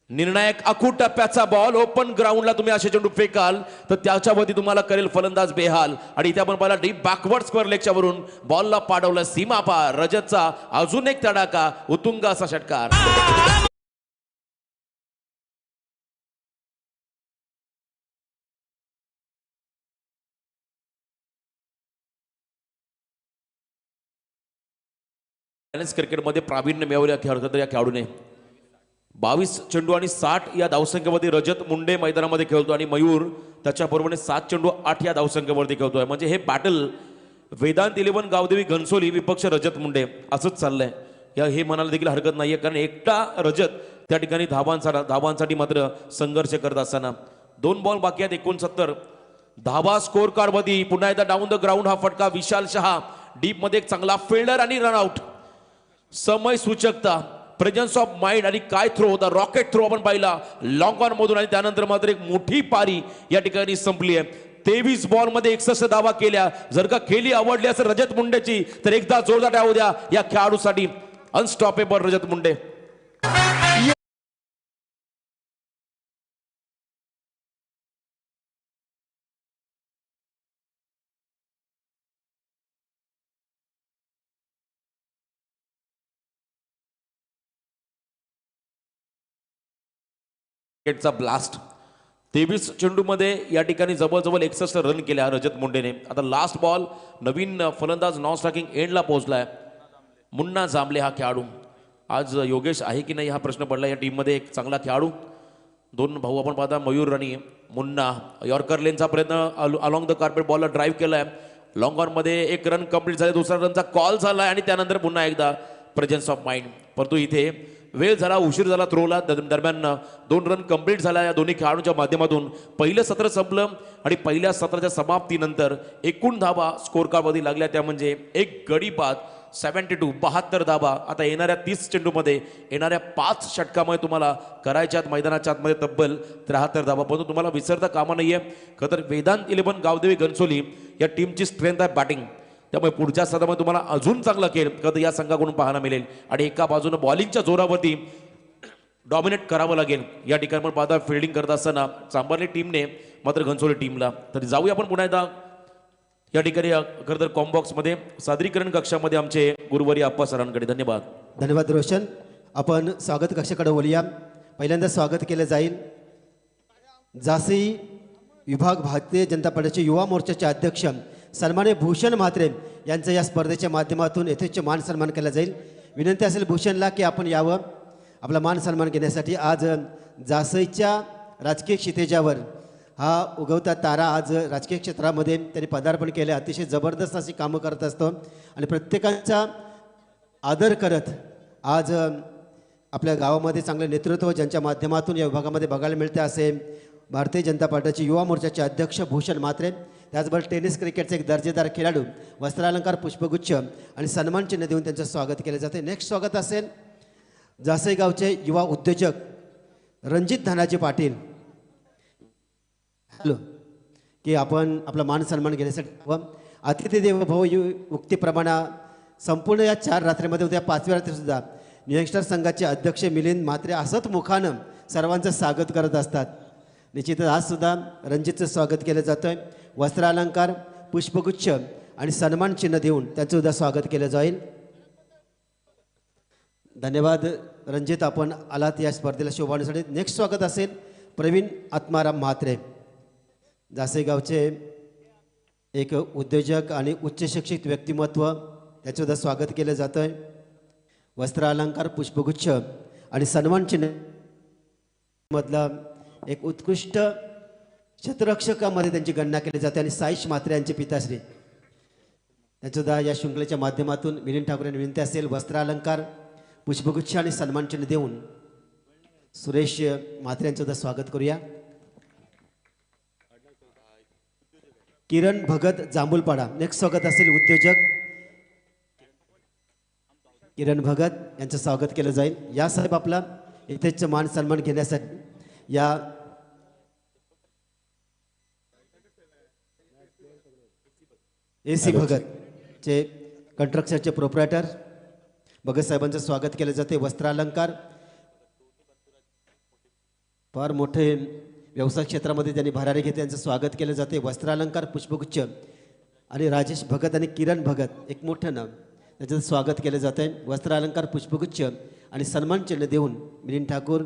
निर्णायक आखूड टप्प्याचा बॉल ओपन ग्राउंडला तुम्ही असे चेंडू फेकाल तर त्याच्यावरती तुम्हाला करेल फलंदाज बेहाल. आणि इथे आपण पाहिला डीप बॅकवर्ड स्क्वेअर लेगच्या वरून बॉलला पाडवलं सीमा पार. रजतचा अजून एक तडाखा, उत्तुंग असा षटकार. क्रिकेटमध्ये प्रावीण्य मिळवल्या या खेळाडूने 22 चेंडू आणि 60 या धावसंख्येमध्ये रजत मुंडे मैदानामध्ये खेळतो आणि मयूर त्याच्याबरोबर 7 चेंडू 8 या धावसंख्येवरती खेळतोय. म्हणजे हे बॅटल वेदांत 11 गावदेवी घनसोली विपक्ष रजत मुंडे असंच चाललंय. हे म्हणायला देखील हरकत नाहीये, कारण एकटा रजत त्या ठिकाणी धावांसाठी मात्र संघर्ष करत असताना 2 बॉल बाकी आहेत. 69 धावा स्कोर कार्ड मध्ये. पुन्हा एकदा डाऊन द ग्राउंड हा फटका. विशाल शहा डीप मध्ये एक चांगला फिल्डर आणि रनआउट. समय सूचकता, प्रेझन्स ऑफ माइंड आणि काय थ्रो होता, रॉकेट थ्रो आपण पाहिला लॉंग ऑन मधून. आणि त्यानंतर मात्र एक मोठी पारी या ठिकाणी संपली आहे. 23 बॉल मध्ये 61 धावा केल्या. जर का खेळी आवडली असेल रजत मुंडेची तर एकदा जोरदार टाळ्या होऊ द्या या खेळाडूसाठी. अनस्टॉपेबल रजत मुंडे. क्रिकेटचा ब्लास्ट. 23 चेंडूमध्ये या ठिकाणी जवळजवळ 61 रन केल्या रजत मुंडेने. आता लास्ट बॉल, नवीन फलंदाज नॉन स्ट्रायकिंग एंडला पोहोचलाय मुन्ना जांभले हा खेळाडू. आज योगेश आहे की नाही हा प्रश्न पडला या टीममध्ये. एक चांगला खेळाडू दोन भाऊ आपण पाहता मयूर आणि मुन्ना. यॉर्कर लेनचा प्रयत्न अलॉंग द कार्पेट बॉलला ड्राईव्ह केलाय. लॉंग ऑनमध्ये एक रन कंप्लीट झाले, दुसरा रनचा कॉल झाला आणि त्यानंतर पुन्हा एकदा प्रेझेन्स ऑफ माइंड. परंतु इथे वेळ झाला, उशीर झाला थ्रोला. दरम्यान 2 रन कंप्लीट झाला या दोन्ही खेळाडूंच्या माध्यमातून. पहिलं सत्र संपलं आणि पहिल्या सत्राच्या समाप्तीनंतर एकूण धाबा स्कोर कार्डमध्ये लागल्या, त्या म्हणजे एक गडी बाद 72 धाबा. आता येणाऱ्या 30 चेंडूमध्ये येणाऱ्या 5 षटकामध्ये तुम्हाला करायच्यात मैदानाच्या आतमध्ये तब्बल 73 धाबा. परंतु तुम्हाला विसरता कामा नाहीये, खरं तर वेदांत 11 गावदेवी घनसोली या टीमची स्ट्रेंथ आहे बॅटिंग. त्यामुळे पुढच्या सत्रामध्ये तुम्हाला अजून चांगला खेळ खरं या संघाकडून पाहायला मिळेल आणि एका बाजूनं बॉलिंगच्या जोरावरती डॉमिनेट करावं लागेल. या ठिकाणी पण पाहता फिल्डिंग करत असताना सांभारली टीमने मात्र घनसोली टीमला. तर जाऊया आपण पुन्हा एकदा या ठिकाणी खरं तर कॉम्बॉक्समध्ये सादरीकरण कक्षामध्ये आमचे गुरुवारी आप्पा सरांकडे. धन्यवाद. धन्यवाद रोशन. आपण स्वागत कक्षाकडे बोलूया. पहिल्यांदा स्वागत केलं जाईल झाशी विभाग भारतीय जनता पार्टीचे युवा मोर्चाचे अध्यक्ष सन्मान्य भूषण म्हात्रे यांचं या स्पर्धेच्या माध्यमातून यथेच्छ मान सन्मान केला जाईल. विनंती असेल भूषणला की आपण यावं. आपला मान सन्मान घेण्यासाठी आज झाशीच्या राजकीय क्षितिजावर हा उगवता तारा आज राजकीय क्षेत्रामध्ये त्यांनी पदार्पण केले. अतिशय जबरदस्त अशी कामं करत असतो आणि प्रत्येकाचा आदर करत आज आपल्या गावामध्ये चांगले नेतृत्व ज्यांच्या माध्यमातून या विभागामध्ये बघायला मिळते असे भारतीय जनता पार्टीचे युवा मोर्चाचे अध्यक्ष भूषण म्हात्रे. त्याचबरोबर टेनिस क्रिकेटचे एक दर्जेदार खेळाडू वस्त्रालंकार पुष्पगुच्छ आणि सन्मान चिन्ह देऊन त्यांचं स्वागत केले जाते. नेक्स्ट स्वागत असेल झाशी गावचे युवा उद्योजक रणजित धनाजी पाटील. हॅलो की आपण आपला मान सन्मान घेण्यासाठी अतिथी देव भाऊ उक्तीप्रमाणे संपूर्ण या 4 रात्रीमध्ये उद्या 5व्या रात्रीसुद्धा यंगस्टर संघाचे अध्यक्ष मिलिंद म्हात्रे असत मुखानं सर्वांचं स्वागत करत असतात. निश्चितच आज सुद्धा रणजितचं स्वागत केलं जातं आहे. वस्त्रालंकार पुष्पगुच्छ आणि सन्मान चिन्ह देऊन त्यांचं सुद्धा स्वागत केलं जाईल. धन्यवाद रणजित, आपण आलात या स्पर्धेला शोभावण्यासाठी. नेक्स्ट स्वागत असेल प्रवीण आत्माराम म्हात्रे, झाशी गावचे एक उद्योजक आणि उच्च शिक्षित व्यक्तिमत्व. त्याचं सुद्धा स्वागत केलं जातं आहे. वस्त्रालंकार पुष्पगुच्छ आणि सन्मान चिन्ह मधला एक उत्कृष्ट शतरक्षकामध्ये त्यांची गणना केली जाते आणि साईश म्हात्रे यांचे पिताश्री याचुद्धा या शृंखलेच्या माध्यमातून मिलिंद ठाकूर यांनी विनंती असेल वस्त्रालंकार पुष्पगुच्छ आणि सन्मान चिन्ह देऊन सुरेश म्हात्रे यांचं सुद्धा स्वागत करूया. किरण भगत जांभूलपाडा नेक्स्ट स्वागत असेल उद्योजक किरण भगत यांचं स्वागत केलं जाईल. या साहेब आपला इथेच मान सन्मान घेण्यासाठी या AC भगत चे कंट्रक्शनचे प्रोप्रायटर भगत साहेबांचं स्वागत केलं जाते. वस्त्रालंकार फार मोठे व्यवसाय क्षेत्रामध्ये त्यांनी भरारी घेते, यांचं स्वागत केलं जाते. वस्त्रालंकार पुष्पगुच्छ आणि राजेश भगत आणि किरण भगत एक मोठं नाव त्याचं स्वागत केलं जातं आहे. वस्त्रालंकार पुष्पगुच्छ आणि सन्मान चिन्ह देऊन मिलिंद ठाकूर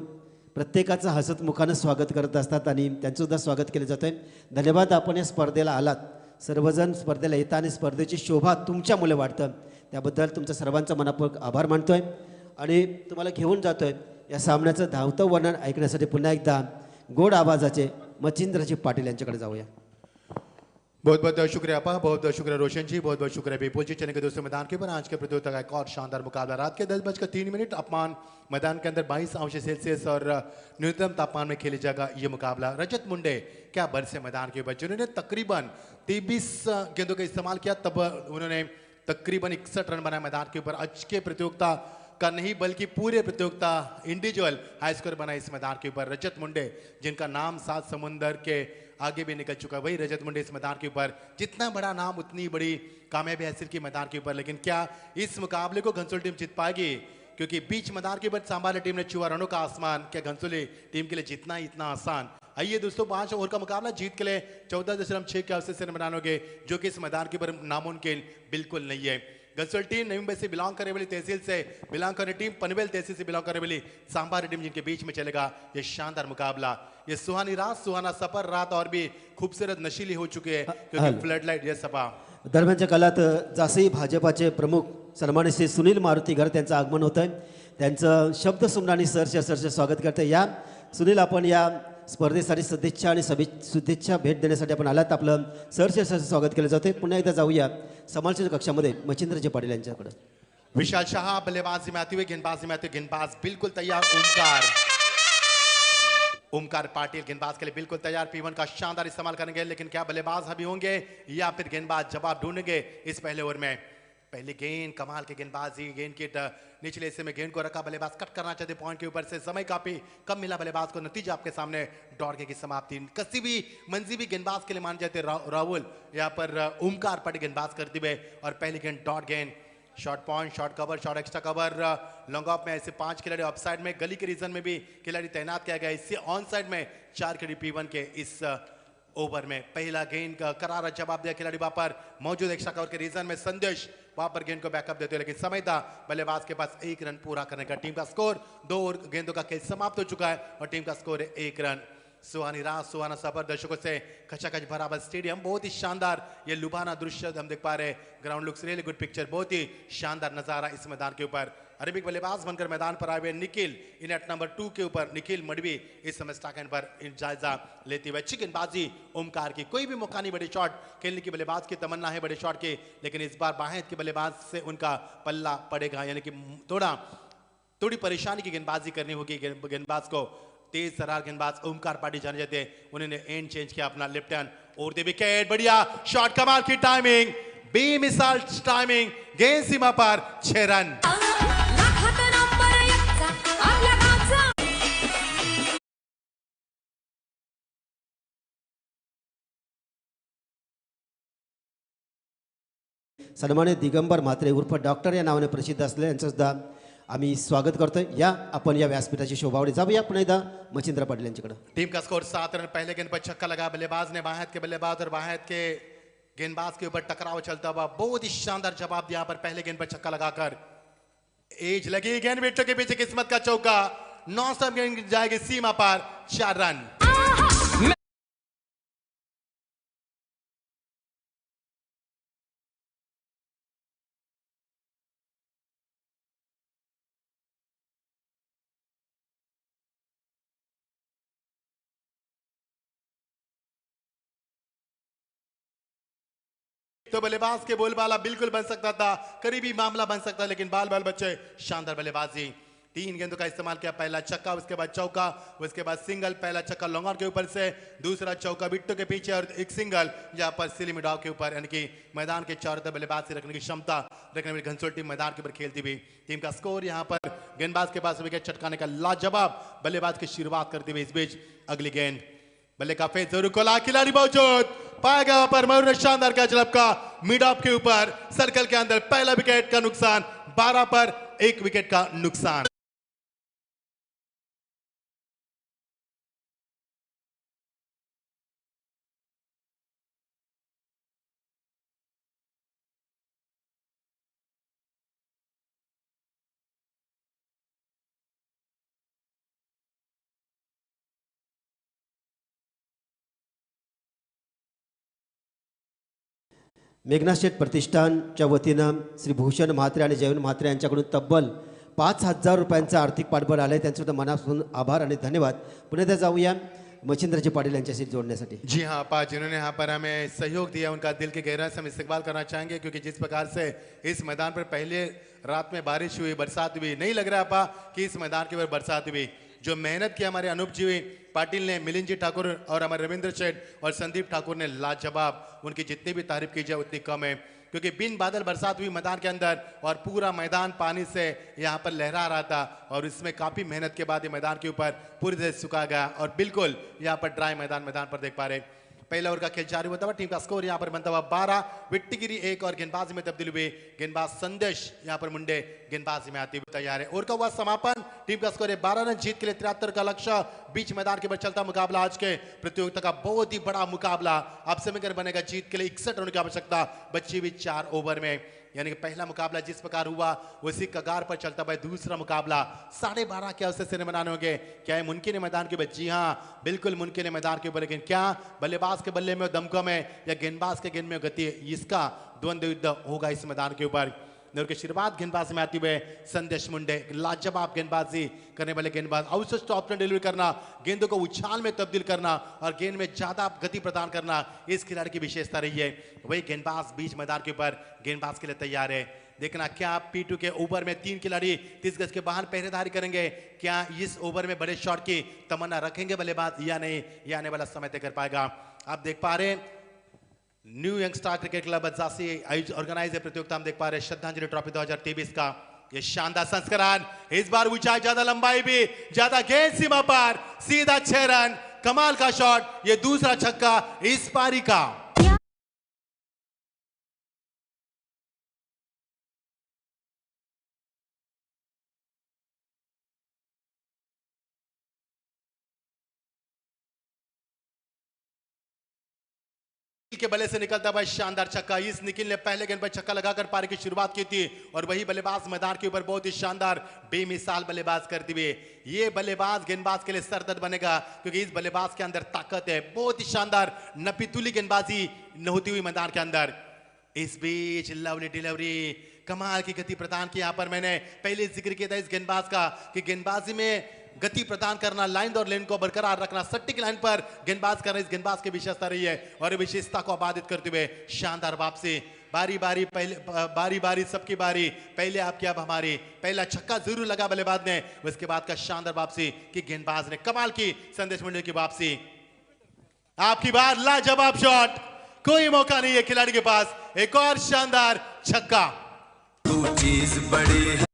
प्रत्येकाचं हसत मुखानं स्वागत करत असतात आणि त्यांचंसुद्धा स्वागत केलं जातं आहे. धन्यवाद, आपण या स्पर्धेला आलात. सर्वजण स्पर्धेला येतात आणि स्पर्धेची शोभा तुमच्यामुळे वाढतं, त्याबद्दल तुमचं सर्वांचा मनापूर्वक आभार मानतो आहे आणि तुम्हाला घेऊन जातो आहे या सामन्याचं धावतं वर्णन ऐकण्यासाठी. पुन्हा एकदा गोड आवाजाचे मच्छिंद्रजी पाटील यांच्याकडे जाऊया. बहुत बहुत शुक्रिया आपा, बहुत बहुत शुक्रिया रोशन जी, बहुत बहुत शुक्रिया विपुल जी. चलने के दोस्तों मैदान के ऊपर आज के प्रतियोगिता का एक और शानदार मुकाबला. रात के 10:03 अपमान मैदान के अंदर 22°C और न्यूनतम तापमान में खेली जाएगा ये मुकाबला. रजत मुंडे क्या बरसे मैदान के ऊपर, जिन्होंने तकरीबन 23 गेंदों का इस्तेमाल किया, तब उन्होंने तकरीबन 61 रन बनाए मैदान के ऊपर. आज के प्रतियोगिता का नहीं बल्कि पूरे प्रतियोगिता इंडिविजुअल हाई स्कोर बना इस मैदान के ऊपर. रजत मुंडे जिनका नाम 7 समुंदर के आगे भी निकल चुका है, वही रजत मुंडे इस मैदान के ऊपर. जितना बड़ा नाम उतनी बड़ी कामयाबी हासिल की मैदान के ऊपर. लेकिन क्या इस मुकाबले को घनसोली टीम जीत पाएगी, क्योंकि बीच मैदान के ऊपर सांबाला टीम ने छुआ रनों का आसमान. क्या घनसोली टीम के लिए जीतना इतना आसान? आइए दोस्तों, 5 ओवर का मुकाबला. जीत के लिए 14.6 के अवसर से रन बनाने होंगे, जो कि इस मैदान के ऊपर नामुमकिन बिल्कुल नहीं है. घनसोली टीम नवी मुंबई से बिलोंग करने वाली तहसील से बिलोंग करने टीम पनवेल तहसील से बिलोंग करने वाली सांबारी टीम, जिनके बीच में चलेगा ये शानदार मुकाबला. ये सुहानी रात, सुहाना सफर रात और भी खूबसूरत नशीली हो चुकी है, क्योंकि फ्लड लाइट ये सभा. दरम्यानच्या काळात झाशी भाजपाचे प्रमुख सन्मानित श्री सुनील मारुती घर त्यांचं आगमन होतं आहे. त्यांचं शब्द सुमनानी सरचे स्वागत करते. या सुनील, आपण या स्पर्धेसाठी सदिच्छा आणि शुभेच्छा भेट देण्यासाठी आपण आलात. आपलं सहर्ष स्वागत केलं जाते. पुन्हा एकदा जाऊया समालोचन कक्षामध्ये मच्छिंद्रजी पाटील यांच्याकडे. विशाल शाह बल्लेबाजी में आते हुए गेंदबाजी में आते हुए गेंदबाज बिल्कुल तैयार. ओमकार पाटिल गेंदबाज के लिए बिल्कुल तैयार. P1 का शानदार इस्तेमाल करेंगे, लेकिन क्या बल्लेबाज अभी होंगे या फिर गेंदबाज जवाब ढूंढेंगे इस पहले ओवर में. पहली गेंद कमाल की गेंदबाजी. गेंद के निचले हिस्से में गेंद को रखा. बल्लेबाज कट करना चाहते पॉइंट के ऊपर से. समय काफी कम मिला बल्लेबाज को. नतीजा आपके सामने. दौड़ की समाप्ति. कसी भी मंजी भी गेंदबाज के लिए मान जाते राहुल. यहाँ पर ओमकार पाटिल गेंदबाज करते हुए और पहली गेंद डॉट गेंद. Short point, short cover, short extra cover. Long off में ऐसे 5 खिलाड़ी ऑफ साइड में, गली के रीजन में भी खिलाड़ी तैनात किया गया. इससे ऑन साइड में 4 खिलाड़ी P1 के इस ओवर में. पहला गेंद का करारा जवाब दिया खिलाड़ी वहां पर मौजूद एक्स्ट्रा कवर के रीजन में. संदेश वहां पर गेंद को बैकअप देते हुए, लेकिन समय था बल्लेबाज के पास 1 रन पूरा करने का. टीम का स्कोर 2 गेंदों का खेल समाप्त हो चुका है और टीम का स्कोर है 1 रन. सुहानी रात, सुहाना सफर. दर्शकों से खचाखच भरा हुआ स्टेडियम. बहुत ही शानदार ये लुभाना दृश्य हम देख पा रहे. Ground looks really good picture. बहुत ही शानदार नजारा इस मैदान के ऊपर. अरेबिक बल्लेबाज बनकर मैदान पर आए हुए निखिल इन एट नंबर 2 के ऊपर. निखिल मडवी इस समय स्टाक एंड पर जायजा लेते हुए. अच्छी गेंदबाजी ओमकार की. कोई भी मौका नहीं बड़े शॉट खेलने की बल्लेबाज की तमन्ना है बड़े शॉट की, लेकिन इस बार बाहें के बल्लेबाज से उनका पल्ला पड़ेगा. यानी कि थोड़ी परेशानी की गेंदबाजी करनी होगी गेंदबाज को. तेज तरार गेंदबाज ओमकार पाटिल जाने जाते. उन्होंने एंड चेंज किया अपना लेफ्ट हैंड और दे विकेट. बढ़िया शॉट, कमाल की टाइमिंग, बेमिसाल टाइमिंग. गेंद सीमा पर 6 रन. सन्मानित दिगंबर म्हात्रे उर्फ डॉक्टर या नावाने प्रसिद्ध असलेले यांचं सुद्धा आम्ही स्वागत करतोय. या आपण या व्यासपीठाची शोभावडी. जाऊया पुन्हा एकदा मच्छिंद्र पाटील यांच्याकडे. टीम का स्कोर 7 रन. पहले गेंद पर छक्का लगा बल्लेबाज ने. बाहेत के बल्लेबाज और बाहेत के गेंदबाज के ऊपर टकराव चलता हुआ. बहुत ही शानदार जवाब दिया पर पहले गेंद पर छक्का लगाकर. एज लगी गेंद विकेट के पीछे. किस्मत का चौका. 9 स्टंप गेंद जाएगी सीमा पर. 4 रन. तो बल्लेबाज के बोलबाला बिल्कुल बन सकता था, करीबी मामला बन सकता, लेकिन बाल बच्चे शानदार बल्लेबाजी. 3 गेंदों का इस्तेमाल किया. पहला छक्का, उसके बाद चौका, उसके बाद सिंगल. पहला छक्का लॉन्ग ऑन के ऊपर से, दूसरा चौका बिट्टू के पीछे और एक सिंगल जहां पर सिली डाव के ऊपर. यानी कि मैदान के चारों तरफ बल्लेबाज से रखने की क्षमता रखने वाली घनसोल टीम मैदान के ऊपर खेलती हुई. टीम का स्कोर यहां पर गेंदबाज के पास विकेट चटकाने का लाजवाब बल्लेबाज की शुरुआत करते हुए. इस बीच अगली गेंद बल्ले का फेस जरूर खोला. खिलाड़ी मौजूद पाएगा पर मयूर शानदार कैच लपका मिड ऑफ के ऊपर सर्कल के अंदर. पहला विकेट का नुकसान. 12 पर 1 विकेट का नुकसान. मेघना शेठ प्रतिष्ठानच्या वतीनं श्री भूषण म्हात्रे आणि जयवंत म्हात्रे यांच्याकडून तब्बल 5,000 रुपयांचा आर्थिक पाठबळ आले. त्यांच्याबद्दल मनापासून आभार आणि धन्यवाद. पुन्हा एकदा जाऊया मच्छिंद्रजी पाटिल यांच्याशी जोड़ने. जी हाँ आपा, जिन्होंने यहाँ पर हमें सहयोग दिया उनका दिल की गहराई से हम इस्तकबाल करना चाहेंगे, क्योंकि जिस प्रकार से इस मैदान पर पहले रात में बारिश हुई, बरसात हुई, नहीं लग रहा आपा कि इस मैदान के ऊपर बरसात हुई. जो मेहनत की हमारे अनूप जी पाटिल ने, मिलिंद जी ठाकुर और हमारे रविंद्र शेठ और संदीप ठाकुर ने लाजवाब. उनकी जितनी भी तारीफ की जाए उतनी कम है, क्योंकि बिन बादल बरसात हुई मैदान के अंदर और पूरा मैदान पानी से यहाँ पर लहरा रहा था. और इसमें काफी मेहनत के बाद ये मैदान के ऊपर पूरी तरह सुखा गया और बिल्कुल यहाँ पर ड्राई मैदान पर देख पा रहे. पहला ओवर का खेल जारी होता हुआ. टीम का स्कोर यहाँ पर बनता हुआ 12. विट्टीगिरी 1 और गेंदबाजी में तब्दील हुई. गेंदबाज संदेश यहाँ पर मुंडे गेंदबाजी में आते हुए तैयार है. ओवर का हुआ समापन. टीम का स्कोर है 12 रन. जीत के लिए 73 का लक्ष्य. बीच मैदान के ऊपर चलता मुकाबला. आज के प्रतियोगिता का बहुत ही बड़ा मुकाबला. अब समीकरण बनेगा. जीत के लिए 61 रन की आवश्यकता बची हुई 4 ओवर में. यानी कि पहला मुकाबला जिस प्रकार हुआ उसी कगार पर चलता भाई. दूसरा मुकाबला 12:30 के अवसर से बनाने होंगे. क्या है मुमकिन है मैदान के ऊपर? जी हाँ बिल्कुल मुमकिन है मैदान के ऊपर. लेकिन क्या बल्लेबाज के बल्ले में दमकम है या गेंदबाज के गेंद में गति है? इसका द्वंद्व युद्ध होगा इस मैदान के ऊपर. और के शुरुआत गेंदबाज में आती हुए संदेश मुंडे, लाजवाब गेंदबाजी करने वाले गेंदबाज, अवसर स्टॉप टर्न डिलीवरी करना, गेंदों को उछाल में तब्दील करना और गेंद में ज्यादा गति प्रदान करना इस खिलाड़ी की विशेषता रही है। वही गेंदबाज बीच मैदान के ऊपर गेंदबाज के लिए तैयार है। देखना क्या P2 के ओवर में 3 खिलाड़ी 30 गज के बाहर पहरेदारी करेंगे, क्या इस ओवर में बड़े शॉट की तमन्ना रखेंगे बल्लेबाज या नहीं, ये आने वाला समय तय कर पाएगा। आप देख पा रहे न्यू यंगस्टार क्रिकेट क्लब जासी ऑर्गेनाइज प्रतियोगिता हम देख पा रहे श्रद्धांजलि ट्रॉफी 2023 का ये शानदार संस्करण। इस बार ऊंचाई ज्यादा, लंबाई भी ज्यादा, गेंद सीमा पार, सीधा 6 रन, कमाल का शॉट, ये दूसरा छक्का इस पारी का। के बल्ले से निकलता हुआ शानदार छक्का, इस निखिल ने पहले गेंद पर छक्का लगाकर पारी की शुरुआत की थी और वही बल्लेबाज मैदान के ऊपर बहुत ही शानदार बेमिसाल बल्लेबाज करते हुए ये बल्लेबाज गेंदबाज के लिए सरदर्द बनेगा, क्योंकि इस बल्लेबाज के अंदर ताकत है, बहुत ही शानदार नपीतुली गेंदबाजी होती हुई मैदान के अंदर। इस बीच लवली डिलीवरी, कमाल की गति प्रदान की। यहां पर मैंने पहले जिक्र किया था इस गेंदबाज का कि गेंदबाजी में गति प्रदान करना, लाइन और लेन को बरकरार रखना, सटीक लाइन पर गेंदबाज करना इस गेंदबाज की विशेषता रही है और विशेषता को आबादित करते हुए शानदार वापसी। बारी बारी सबकी बारी, पहले आपकी अब हमारी। पहला छक्का जरूर लगा बल्लेबाज ने, उसके बाद का शानदार वापसी की गेंदबाज ने, कमाल की संदेश मुंडे की वापसी। आपकी बार लाजवाब शॉट, कोई मौका नहीं है खिलाड़ी के पास, एक और शानदार छक्का। चीज बड़ी है।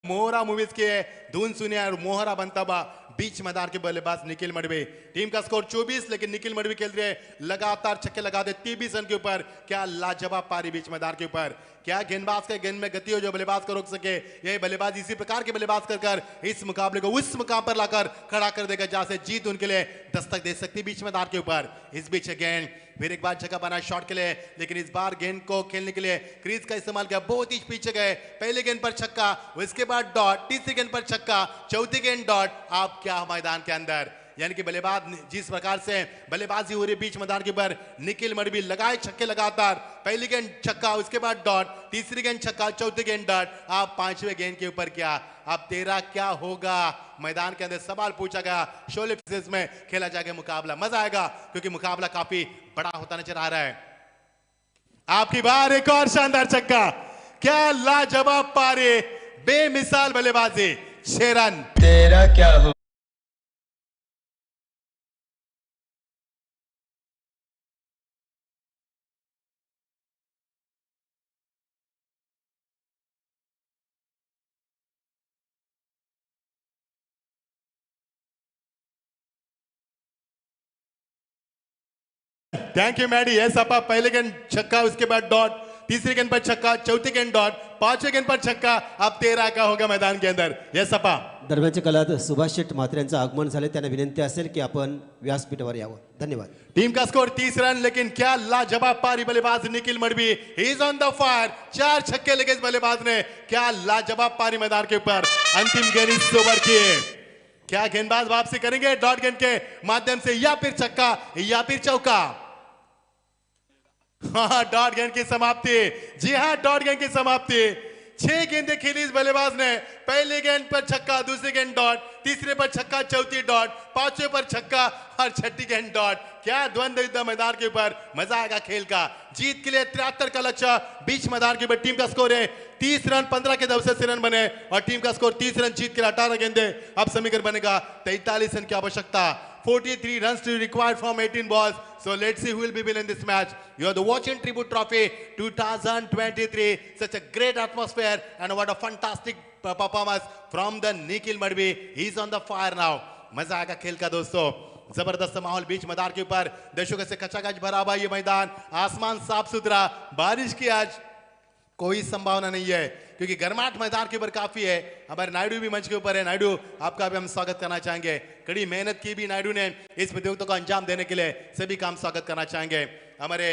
मोहरा मूवीज के धुन सुने और मोहरा बनता बा बीच मैदान के बल्लेबाज निखिल मडवी। टीम का स्कोर 24, लेकिन निखिल मडवी खेल रहे लगातार छक्के लगा दे 23 रन के ऊपर। क्या लाजवाब पारी बीच मैदान के ऊपर, क्या गेंदबाज के गेंद में गति हो जो बल्लेबाज को रोक सके। यही बल्लेबाज इसी प्रकार के बल्लेबाज कर इस मुकाबले को उस मुकाम पर लाकर खड़ा कर देगा जहां से जीत उनके लिए दस्तक दे सकती बीच मैदान के ऊपर। इस बीच गेंद फिर एक बार जगह बना शॉट के लिए, लेकिन इस बार गेंद को खेलने के लिए क्रीज का इस्तेमाल किया, बहुत ही पीछे गए। पहले गेंद पर छक्का, उसके बाद डॉट, तीसरी गेंद पर छक्का, चौथी गेंद डॉट। आप क्या मैदान के अंदर, यानी कि बल्लेबाज जिस प्रकार से बल्लेबाजी हो रही बीच मैदान के ऊपर, निखिल मडवी लगाए छक्के लगातार, पहली गेंद छक्का, उसके बाद डॉट, तीसरी गेंद छक्का, चौथी गेंद डॉट। आप पांचवें गेंद के ऊपर क्या, अब तेरा क्या होगा मैदान के अंदर सवाल पूछा गया। शोले फिक्सेस में खेला जाएगा मुकाबला, मजा आएगा क्योंकि मुकाबला काफी बड़ा होता नजर आ रहा है। आपकी बार एक और शानदार छक्का, क्या लाजवाब पारी, बेमिसाल बल्लेबाजी, 6 रन। तेरा क्या हो। Thank you Maddie. यस अपा, पहले गेंद छक्का, उसके बाद डॉट, तीसरी गेंद पर छक्का, चौथी गेंद डॉट, पांचवी गेंद पर छक्का। अब 13 का होगा मैदान के अंदर। यस अपा। दरम्यानच्या काळात सुभाष शेठ म्हात्रे यांचं आगमन झाले, त्यांना विनंती असेल की आपण व्यासपीठावर यावं। धन्यवाद। टीम का स्कोर 30 रन, लेकिन क्या लाजवाब पारी बल्लेबाज Nikhil Madavi, he is on the fire. 4 छक्के लगे इस बल्लेबाज ने, क्या लाजवाब पारी मैदान के ऊपर। अंतिम गेंद इस ओवर की, क्या गेंदबाज वापसी करेंगे डॉट गेंद के माध्यम से, या फिर छक्का या फिर चौका। हाँ, डॉट गेंद की समाप्ति, जी हाँ, डॉट गेंद की समाप्ति। 6 गेंदें खेली इस बल्लेबाज ने, पहली गेंद पर छक्का, दूसरी गेंद डॉट, तीसरे पर छक्का, चौथी डॉट, पांचवें पर छक्का और छठी गेंद डॉट। क्या द्वंद्व युद्ध मैदान के ऊपर, मजा आएगा खेल का। जीत के लिए 73 का लक्ष्य बीच मैदान के ऊपर। टीम का स्कोर है 30 रन, 15 के अवसर से रन बने और टीम का स्कोर 30 रन, जीत के लिए 18 गेंदे। अब समीकरण बनेगा 43 रन की आवश्यकता। 43 runs to required from 18 balls. So let's see who will be winning this match. You are the Watching Tribute Trophy 2023. Such a great atmosphere and what a fantastic performance from the Nikhil Madvi. He's on the fire now. मजा आएगा खेल का दोस्तों, जबरदस्त माहौल beach मैदान के ऊपर, दर्शकों से खचाखच भरा हुआ ये मैदान, आसमान साफ सुथरा, बारिश की आज कोई संभावना नहीं है क्योंकि गर्माहट मैदान के ऊपर काफी है। हमारे नायडू भी मंच के ऊपर है। नायडू, आपका भी हम स्वागत करना चाहेंगे। कड़ी मेहनत की भी नायडू ने इस प्रतियोगिता को अंजाम देने के लिए, सभी का हम स्वागत करना चाहेंगे। हमारे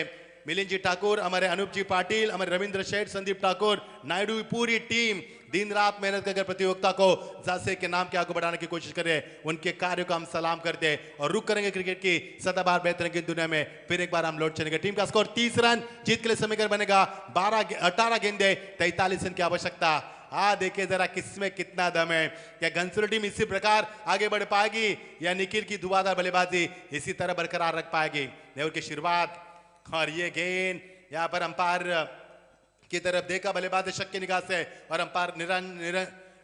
मिलिंद जी ठाकुर, हमारे अनूप जी पाटिल, हमारे रविंद्र शेठ, संदीप ठाकुर, नायडू, पूरी टीम दिन रात मेहनत करके प्रतियोगिता को जासे के नाम के आगे बढ़ाने की कोशिश कर रहे हैं। उनके कार्यों को हम सलाम करते हैं और रुक करेंगे क्रिकेट की सदाबहार बेहतरीन की दुनिया में। फिर एक बार हम लौट चलेंगे। टीम का स्कोर 30 रन, जीत के लिए समीकरण बनेगा 18 गेंदे 43 रन की आवश्यकता। देखिए जरा किसमें कितना दम है। क्या घनसोली टीम इसी प्रकार आगे बढ़ पाएगी या निखिल की धुआंधार बल्लेबाजी इसी तरह बरकरार रख पाएगी। नेहरू की शुरुआत और ये गेंद यहाँ पर अंपायर की तरफ देखा बल्लेबाज शक की निगाह से और अंपायर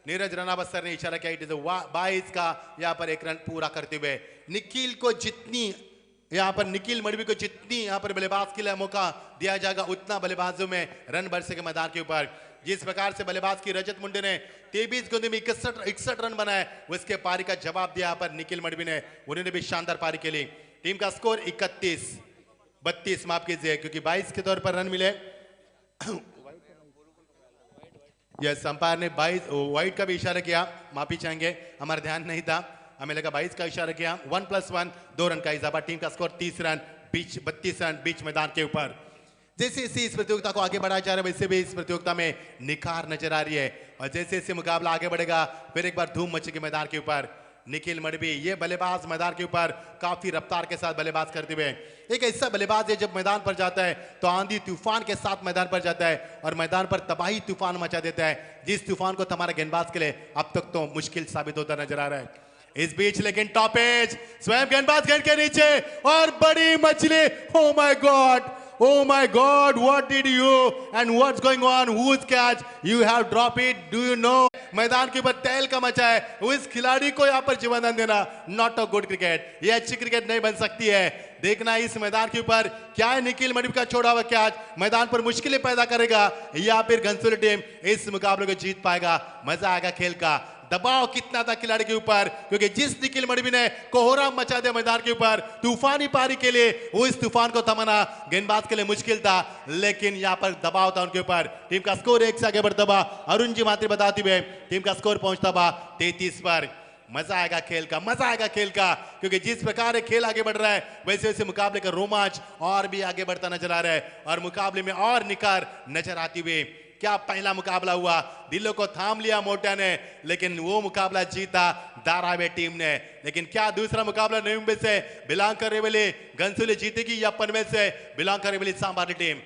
नीरज रनावत सर ने इशारा किया। इट इज 22 का यहाँ पर एक रन पूरा करते हुए निखिल को जितनी यहाँ पर निखिल मडवी को जितनी यहाँ पर बल्लेबाज के लिए मौका दिया जाएगा उतना बल्लेबाजों में रन बरसेंगे मैदान के ऊपर। जिस प्रकार से बल्लेबाज की रजत मुंडे ने 23 गेंदों में 61 रन बनाए उसके पारी का जवाब दिया पर निखिल मडवी ने, उन्होंने भी शानदार पारी के लिए। टीम का स्कोर 32 माफ कीजिए क्योंकि 22 के तौर पर रन मिले। यस अंपायर ने 22 वाइट का भी इशारा किया, माफी चाहेंगे हमारा ध्यान नहीं था, हमें लगा 22 का इशारा किया। 1+1 2 रन का इजाफा। टीम का स्कोर 30 रन 32 रन बीच मैदान के ऊपर। जैसे जैसे इस प्रतियोगिता को आगे बढ़ाया जा रहा है वैसे भी इस प्रतियोगिता में निखार नजर आ रही है और जैसे जैसे मुकाबला आगे बढ़ेगा फिर एक बार धूम मचेगी मैदान के ऊपर। निखिल मडवी ये बल्लेबाज मैदान के ऊपर काफी रफ्तार के साथ बल्लेबाज करते हुए एक ऐसा बल्लेबाज है जब मैदान पर जाता है तो आंधी तूफान के साथ मैदान पर जाता है और मैदान पर तबाही तूफान मचा देता है, जिस तूफान को हमारे गेंदबाज के लिए अब तक तो मुश्किल साबित होता नजर आ रहा है। इस बीच लेकिन टॉप एज स्वयं गेंदबाज गेंद के नीचे और बड़ी मछली। Oh my God, what did you and what's going on? Whose catch? You have dropped it. Do you know? मैदान के ऊपर तैल का मचा है। उस खिलाड़ी को यहाँ पर जीवनदान देना नॉट अ गुड क्रिकेट, ये अच्छी क्रिकेट नहीं बन सकती है। देखना इस मैदान के ऊपर क्या है निखिल मडवी का छोड़ा हुआ कैच मैदान पर मुश्किलें पैदा करेगा या फिर घनसोली टीम इस मुकाबले को जीत पाएगा। मजा आएगा खेल का। दबाव कितना था खिलाड़ी के ऊपर क्योंकि जिस निखिल मडवी ने कोहराम मचा दिया मैदान के ऊपर तूफानी पारी के लिए, वो इस तूफान को थमाना गेंदबाज के लिए मुश्किल था लेकिन यहां पर दबाव था उनके ऊपर। टीम का स्कोर 1 से आगे बढ़ता हुआ अरुण जी मात्री बताते हुए टीम का स्कोर पहुंचता हुआ 33 पर। मजा आएगा खेल का, मजा आएगा खेल का क्योंकि जिस प्रकार खेल आगे बढ़ रहा है वैसे वैसे मुकाबले का रोमांच और भी आगे बढ़ता नजर आ रहा है और मुकाबले में और निखार नजर आती हुई। क्या पहला मुकाबला हुआ, दिलों को थाम लिया मोटा ने लेकिन वो मुकाबला जीता धारावी टीम ने। लेकिन क्या दूसरा मुकाबला नई मुंबई से बिलोंग करने वाली घनसोली जीतेगी या पनवेल से बिलोंग करने वाली सांबारी टीम?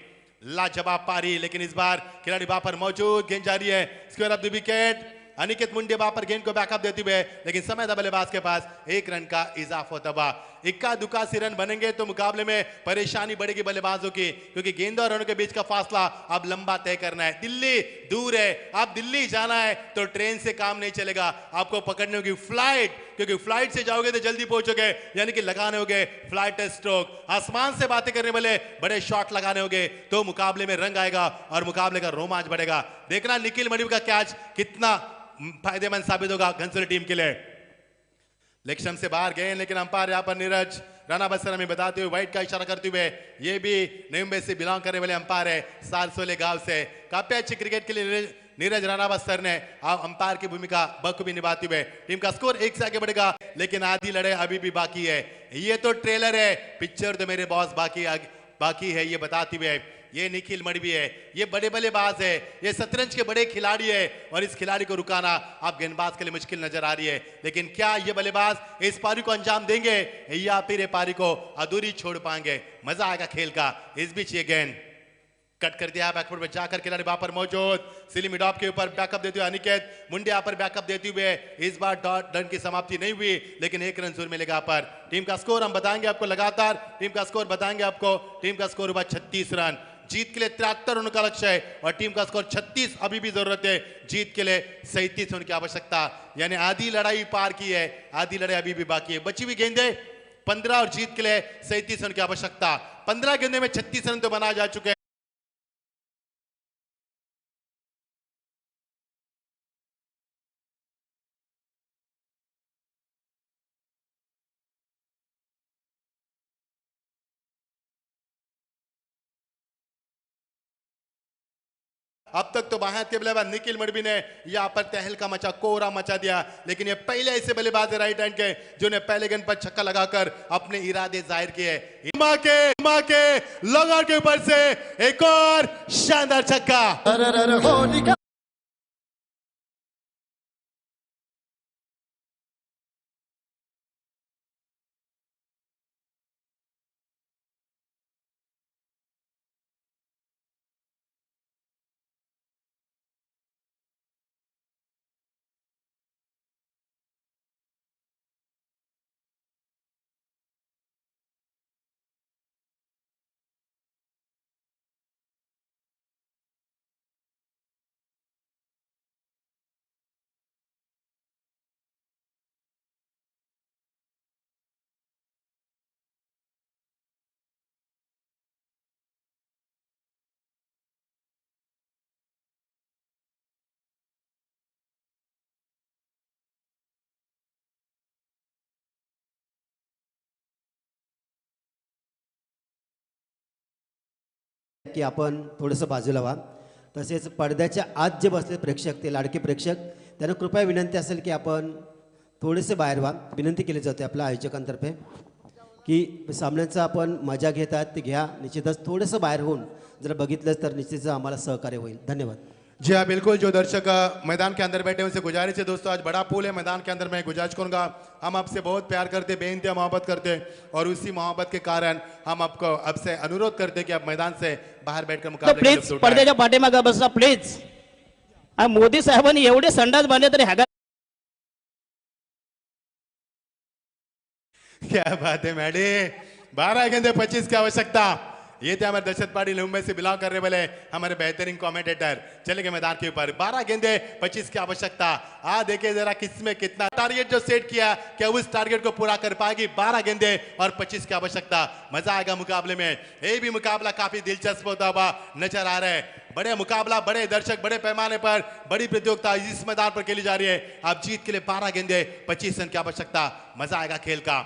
लाजवाब पारी लेकिन इस बार खिलाड़ी वहां पर मौजूद, गेंद जारी है, square of the wicket. Aniket Munde वहां पर गेंद को बैकअप देते हुए लेकिन समय था बल्लेबाज के पास 1 रन का इजाफा होता हुआ। इक्का दुक्का से रन बनेंगे तो मुकाबले में परेशानी बढ़ेगी बल्लेबाजों की क्योंकि गेंदों और रनों के बीच का फासला अब लंबा तय करना है। दिल्ली दूर है, अब दिल्ली जाना है तो ट्रेन से काम नहीं चलेगा, आपको पकड़ने होगी फ्लाइट क्योंकि फ्लाइट से जाओगे तो जल्दी पहुंचोगे यानी कि लगाने होंगे फ्लाइट स्ट्रोक। आसमान से बातें करने वाले बड़े शॉट लगाने होंगे तो मुकाबले में रंग आएगा और मुकाबले का रोमांच बढ़ेगा। देखना निखिल मडवी का कैच कितना फायदेमंद साबित होगा घनसोली टीम के लिए। लेग से बाहर गए लेकिन अंपायर यहाँ पर नीरज राणावत सर हमें बताते हुए व्हाइट का इशारा करते हुए, ये भी नई मुंबई से बिलोंग करने वाले अंपायर है सारसोले गांव से। काफी अच्छी क्रिकेट के लिए नीरज राणावत सर ने अंपायर की भूमिका बखूबी निभाते हुए। टीम का स्कोर 1 से आगे बढ़ेगा लेकिन आधी लड़ाई अभी भी बाकी है। ये तो ट्रेलर है, पिक्चर तो मेरे बॉस बाकी है ये बताते हुए। ये निखिल मडवी है, ये बड़े बल्लेबाज है, ये शतरंज के बड़े खिलाड़ी है और इस खिलाड़ी को रुकाना आप गेंदबाज के लिए मुश्किल नजर आ रही है। लेकिन क्या ये बल्लेबाज इस पारी को अंजाम देंगे या फिर ये पारी को अधूरी छोड़ पाएंगे? मजा आएगा खेल का। इस बीच ये गेंद कट कर दिया बैकफुट पे जाकर खिलाड़ी वहां पर मौजूद, सिली मिडॉप के ऊपर बैकअप देते हुए अनिकेत मुंडे यहाँ पर बैकअप देते हुए। इस बार रन की समाप्ति नहीं हुई लेकिन 1 रन जरूर मिलेगा पर। टीम का स्कोर हम बताएंगे आपको लगातार, टीम का स्कोर बताएंगे आपको। टीम का स्कोर हुआ 36 रन, जीत के लिए 73 रन का लक्ष्य है और टीम का स्कोर 36 अभी भी जरूरत है, जीत के लिए 37 रन की आवश्यकता। यानी आधी लड़ाई पार की है, आधी लड़ाई अभी भी बाकी है। बची हुई गेंदे 15 और जीत के लिए 37 रन की आवश्यकता। 15 गेंदे में 36 रन तो बनाए जा चुके हैं। अब तक तो बाहर के बल्लेबाज निखिल मडवी ने यहाँ पर तहलका मचा, कोहरा मचा दिया, लेकिन ये पहले ऐसे बल्लेबाज है राइट हैंड के जिन्होंने पहले गेंद पर छक्का लगाकर अपने इरादे जाहिर किए। मां के लॉगर के ऊपर से एक और शानदार छक्का। की आपण थोडंसं बाजूला व्हा. तसेच पडद्याच्या आत जे बसले प्रेक्षक ते लाडके प्रेक्षक त्यांना कृपया विनंती असेल की आपण थोडेसे बाहेर व्हा. विनंती केली जाते आपल्या आयोजकांतर्फे की सामन्यांचा आपण मजा घेतात ते घ्या. निश्चितच थोडंसं बाहेर होऊन जर बघितलं तर निश्चितच आम्हाला सहकार्य होईल. धन्यवाद. जी हाँ बिल्कुल, जो दर्शक मैदान के अंदर बैठे उनसे गुजारिश है दोस्तों, आज बड़ा पूल है मैदान के अंदर, मैं गुजारिश करूंगा, हम आपसे बहुत प्यार करते, बेइंतहा मोहब्बत करते और उसी मोहब्बत के कारण हम आपको अब से अनुरोध करते कि आप मैदान से बाहर बैठकर तर मुकाबले का प्लीज लुत्फ उठाएं। पडद्याच्या पाठीमागे बसा प्लीज. मोदी साहेबांनी एवढे संडास बांधले तरी ह्यागा क्या बात है मैडी, 12 गेंदे 25 की आवश्यकता। ये थे हमारे दशरथ पाटिल मुंबई से बिलोंग करने वाले हमारे बेहतरीन कमेंटेटर। चलेंगे मैदान के ऊपर, 12 गेंदे 25 की आवश्यकता। देखिए जरा किसमें कितना टारगेट जो सेट किया, क्या उस टारगेट को पूरा कर पाएगी। 12 गेंदे और 25 की आवश्यकता। मजा आएगा मुकाबले में, ये भी मुकाबला काफी दिलचस्प होता हुआ नजर आ रहा है। बड़े मुकाबला, बड़े दर्शक, बड़े पैमाने पर बड़ी प्रतियोगिता इस मैदान पर खेली जा रही है। अब जीत के लिए 12 गेंदे 25 रन की आवश्यकता। मजा आएगा खेल का।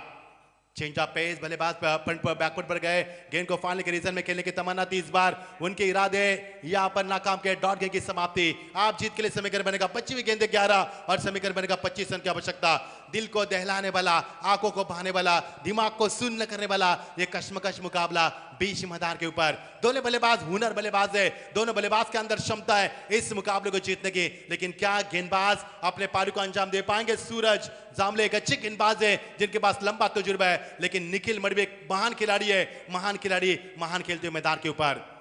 चेंज ऑफ पेस, बल्लेबाज फ्रंट पर बैकवर्ड पर गए, गेंद को फाइनल के रीजन में खेलने की तमन्ना थी, इस बार उनके इरादे यहां पर नाकाम के। डॉट गेंद की समाप्ति। आप जीत के लिए समीकरण बनेगा 25 गेंदे 11 और समीकरण बनेगा 25 रन की आवश्यकता। दिल को दहलाने वाला, आंखों को बहाने वाला, दिमाग को सुन्न करने वाला ये कश्मकश मुकाबला बीच मैदान के ऊपर। दोनों बल्लेबाज हुनर बल्लेबाज है, दोनों बल्लेबाज के अंदर क्षमता है इस मुकाबले को जीतने की, लेकिन क्या गेंदबाज अपने पारी को अंजाम दे पाएंगे। सूरज जामले एक अच्छे गेंदबाज है जिनके पास लंबा तजुर्बा है, लेकिन निखिल मडवी एक महान खिलाड़ी है, महान खिलाड़ी, महान खेलते हुए मैदान के ऊपर।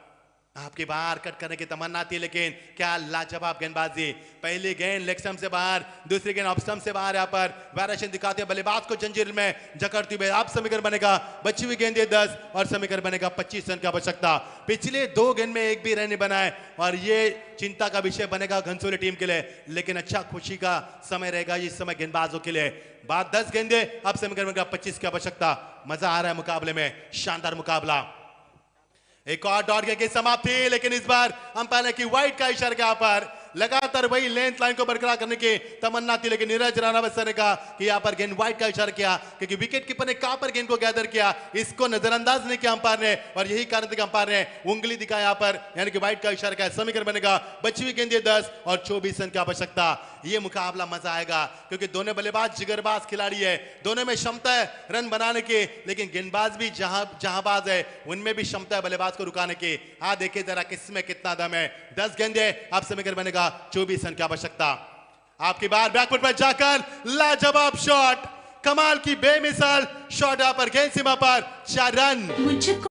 आपकी बाहर कट करने की तमन्ना थी, लेकिन क्या लाजवाब गेंदबाजी। पहली गेंद लेग स्टंप से बाहर, दूसरी गेंद ऑफ स्टंप से बाहर। यहाँ पर वेरिएशन दिखाते हैं बल्लेबाज को जंजीर में जकड़ते हुए। आप समीकरण बनेगा, बची हुई गेंद 10 और समीकरण बनेगा 25 रन की आवश्यकता। पिछले 2 गेंद में एक भी रन नहीं बनाए और ये चिंता का विषय बनेगा घनसोली टीम के लिए, लेकिन अच्छा खुशी का समय रहेगा इस समय गेंदबाजों के लिए। बाद 10 गेंदे, अब समीकरण बनेगा 25 की आवश्यकता। मजा आ रहा है मुकाबले में, शानदार मुकाबला। एक और डॉट गेंद की समाप्ति, लेकिन इस बार अंपायर ने की वाइड का इशारा यहाँ पर। लगातार वही लेंथ लाइन को बरकरार करने की तमन्ना थी, लेकिन नीरज राणावत सर ने कहा कि यहाँ पर गेंद वाइड का इशारा किया, क्योंकि विकेट कीपर ने कहां पर गेंद को गैदर किया, इसको नजरअंदाज नहीं किया अंपायर ने, और यही कारण था कि अंपायर ने उंगली दिखाया यहाँ पर, यानी कि वाइड का इशारा किया। समीकरण बनेगा, बची हुई गेंद 10 और 24 रन की आवश्यकता। ये मुकाबला मजा आएगा, क्योंकि दोनों बल्लेबाज जिगरबाज खिलाड़ी है, दोनों में क्षमता है रन बनाने की, लेकिन गेंदबाज भी जहांबाज है, उनमें भी क्षमता है बल्लेबाज को रुकाने की। देखिए जरा किसमें कितना दम है। 10 गेंदे, अब समीकरण बनेगा 24 रन की आवश्यकता। आपकी बार बैकफुट पर जाकर लाजवाब शॉट, कमाल की बेमिसाल शॉट यहां पर गेंद सीमा पर 4 रन।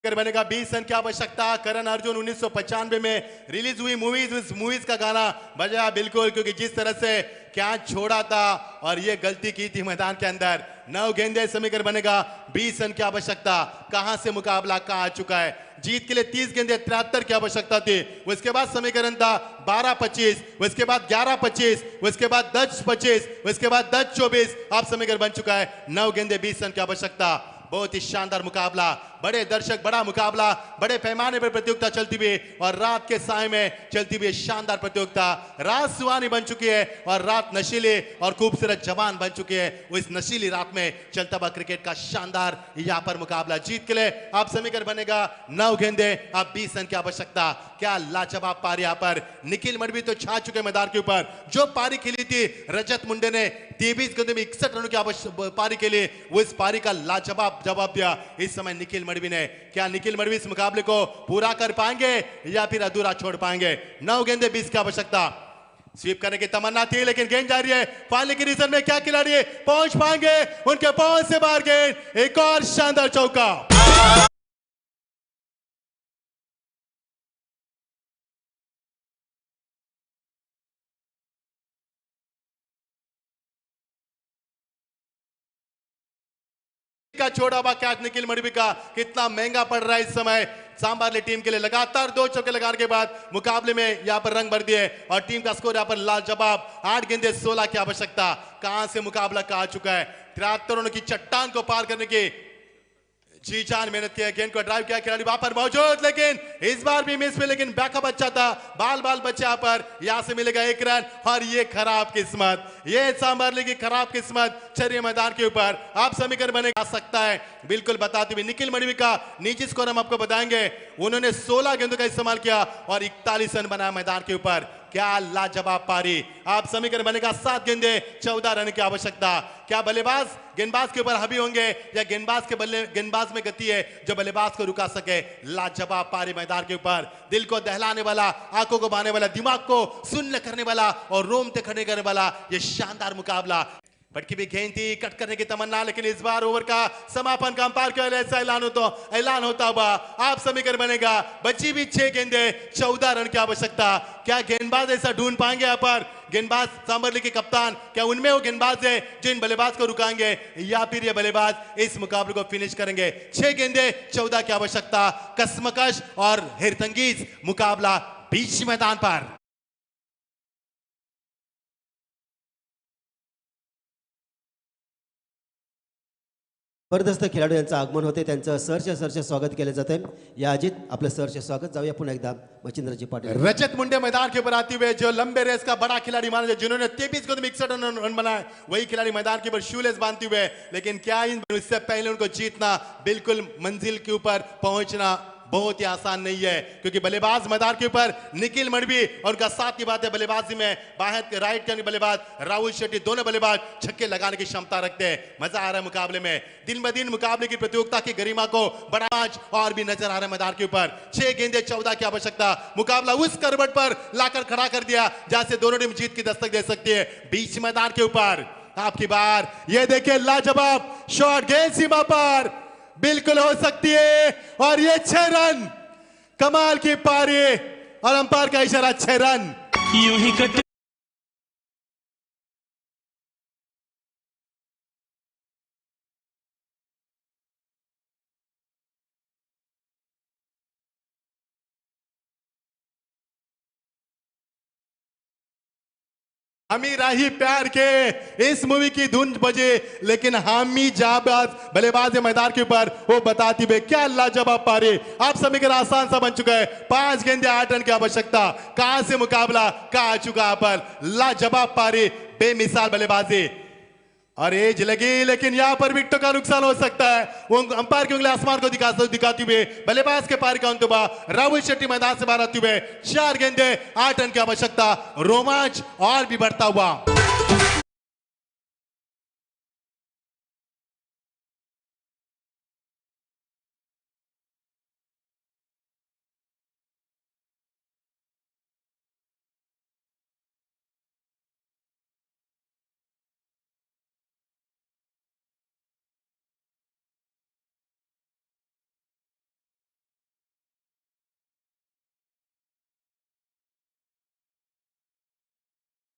बनेगा 20 रन की आवश्यकता। करण अर्जुन 1995 में रिलीज हुई मूवीज का गाना बजा बिल्कुल, क्योंकि जिस तरह से क्या छोड़ा था और ये गलती की थी मैदान के अंदर। 9 गेंदे, समीकरण बनेगा 20 रन की आवश्यकता। कहां से मुकाबला कहां आ चुका है। जीत के लिए 30 गेंदे 73 की आवश्यकता थी, उसके बाद समीकरण था 12-25, उसके बाद 11-25, उसके बाद 10-25, उसके बाद 10-24। अब समीकरण बन चुका है 9 गेंदे 20 रन की आवश्यकता। बहुत ही शानदार मुकाबला, बड़े दर्शक, बड़ा मुकाबला, बड़े पैमाने पर प्रतियोगिता चलती हुई और रात के साय में चलती हुई शानदार प्रतियोगिता। रात सुहानी बन चुकी है और रात नशीली और खूबसूरत जवान बन चुकी है। वो इस नशीली रात में चलता हुआ क्रिकेट का शानदार यहाँ पर मुकाबला। जीत के लिए आप समीकरण बनेगा 9 गेंदे, आप 20 रन की आवश्यकता। क्या लाजवाब पारी यहाँ पर, निखिल मडवी तो छा चुके मैदान के ऊपर। जो पारी खेली थी रजत मुंडे ने 23 गेंदों में 61 रनों की पारी के लिए, वो इस पारी का लाजवाब जवाब दिया इस समय निखिल मडवी ने। क्या निखिल मडवी इस मुकाबले को पूरा कर पाएंगे या फिर अधूरा छोड़ पाएंगे? 9 गेंदे 20 की आवश्यकता। स्वीप करने की तमन्ना थी लेकिन गेंद जा रही है फाइनल के रीजन में। क्या खिलाड़ी पहुंच पाएंगे? उनके पहुंच से बाहर गेंद, एक और शानदार चौका। का छोड़ा हुआ कैच निखिल मडवी का कितना महंगा पड़ रहा है इस समय सांबारली टीम के लिए। लगातार 2 चौके लगाने के बाद मुकाबले में यहां पर रंग भर दिए और टीम का स्कोर यहां पर लाजवाब। 8 गेंदे 16 की आवश्यकता। कहां से मुकाबला कहां चुका है। 73 रनों की चट्टान को पार करने की जी जान मेहनत किया, गेंद को ड्राइव किया, खिलाड़ी वहां पर मौजूद, लेकिन इस बार भी मिस में, लेकिन बैकअप अच्छा था। बाल बच्चे यहां पर, यहां से मिलेगा 1 रन। और ये खराब किस्मत, ये सांबारली की खराब किस्मत चरिया मैदान के ऊपर आप समीकरण बने आ सकता है। बिल्कुल बताते हुए निखिल मडवी का निजी स्कोर हम आपको बताएंगे। उन्होंने 16 गेंदों का इस्तेमाल किया और 41 रन बनाया मैदान के ऊपर। क्या लाजवाब पारी। आप समीकरण बनेगा 7 गेंदे 14 रन की आवश्यकता। क्या बल्लेबाज गेंदबाज के ऊपर हावी होंगे या गेंदबाज में गति है जो बल्लेबाज को रुका सके? लाजवाब पारी मैदान के ऊपर, दिल को दहलाने वाला, आंखों को बहाने वाला, दिमाग को सुन्न करने वाला और रोमते खड़े करने वाला ये शानदार मुकाबला। पटकी भी गेंद थी, कट करने की तमन्ना, लेकिन इस बार ओवर का समापन का अंपायर के ऐसा ऐलान होता हुआ आप समीकरण बनेगा। बची भी 6 गेंदे 14 रन की आवश्यकता। क्या गेंदबाज ऐसा ढूंढ पाएंगे यहाँ पर? गेंदबाज सांबरली के कप्तान, क्या उनमें वो गेंदबाज है जो इन बल्लेबाज को रुकाएंगे या फिर ये बल्लेबाज इस मुकाबले को फिनिश करेंगे? 6 गेंदे 14 की आवश्यकता। कसमकश और हैरतंगेज मुकाबला बीच मैदान पर। जबरदस्त खेळाडू यांचं आगमन होते, त्यांचं सहर्ष स्वागत केलं जाते। या अजित आपलं सहर्ष स्वागत। जाऊया पुन्हा एकदा मच्छिंद्रजी पाटील। रजत मुंडे मैदान के ऊपर आते हुए, जो लंबे रेस का बड़ा खिलाड़ी माना जाए, जिन्होंने 23 गेंदों में 61 रन बनाए, वही खिलाड़ी मैदान के ऊपर शूलेस बांधते हुए। लेकिन क्या इससे पहले उनको जीतना, बिल्कुल मंजिल के ऊपर पहुंचना बहुत ही आसान नहीं है, क्योंकि बल्लेबाज मैदान के ऊपर निखिल मडवी और उनका साथ की बात है बल्लेबाजी में बाहर राइट के बल्लेबाज राहुल शेट्टी, दोनों बल्लेबाज छक्के लगाने की क्षमता रखते हैं। मजा आ रहा है मुकाबले में। दिन ब दिन मुकाबले की प्रतियोगिता की गरिमा को बढ़ा और भी नजर आ रहा है मैदान के ऊपर। 6 गेंदे 14 की आवश्यकता। मुकाबला उस करवट पर लाकर खड़ा कर दिया जहां से दोनों टीम जीत की दस्तक दे सकती है। बीच मैदान के ऊपर आपकी बार, ये देखिए लाजवाब शॉट, गेंद सीमा पर बिल्कुल हो सकती है और ये 6 रन, कमाल की पारी और अंपायर का इशारा 6 रन। यूं ही कट हमी राही प्यार के इस मूवी की धुन बजे, लेकिन हामी जाबाज बल्लेबाज मैदान के ऊपर वो बताती हुए क्या लाजवाब पारी। आप समीकरण आसान सा बन चुका है। 5 गेंदे 8 रन की आवश्यकता। कहां से मुकाबला कहां आ चुका पर। लाजवाब पारी, बेमिसाल बल्लेबाजी और एज लगी, लेकिन यहां पर विकेटों का नुकसान हो सकता है। वो अंपायर की उंगली आसमान को दिखाती हुए बल्लेबाज के पारी का अंतुबा राहुल शेट्टी मैदान से बाहर आते हुए। 4 गेंदे 8 रन की आवश्यकता। रोमांच और भी बढ़ता हुआ।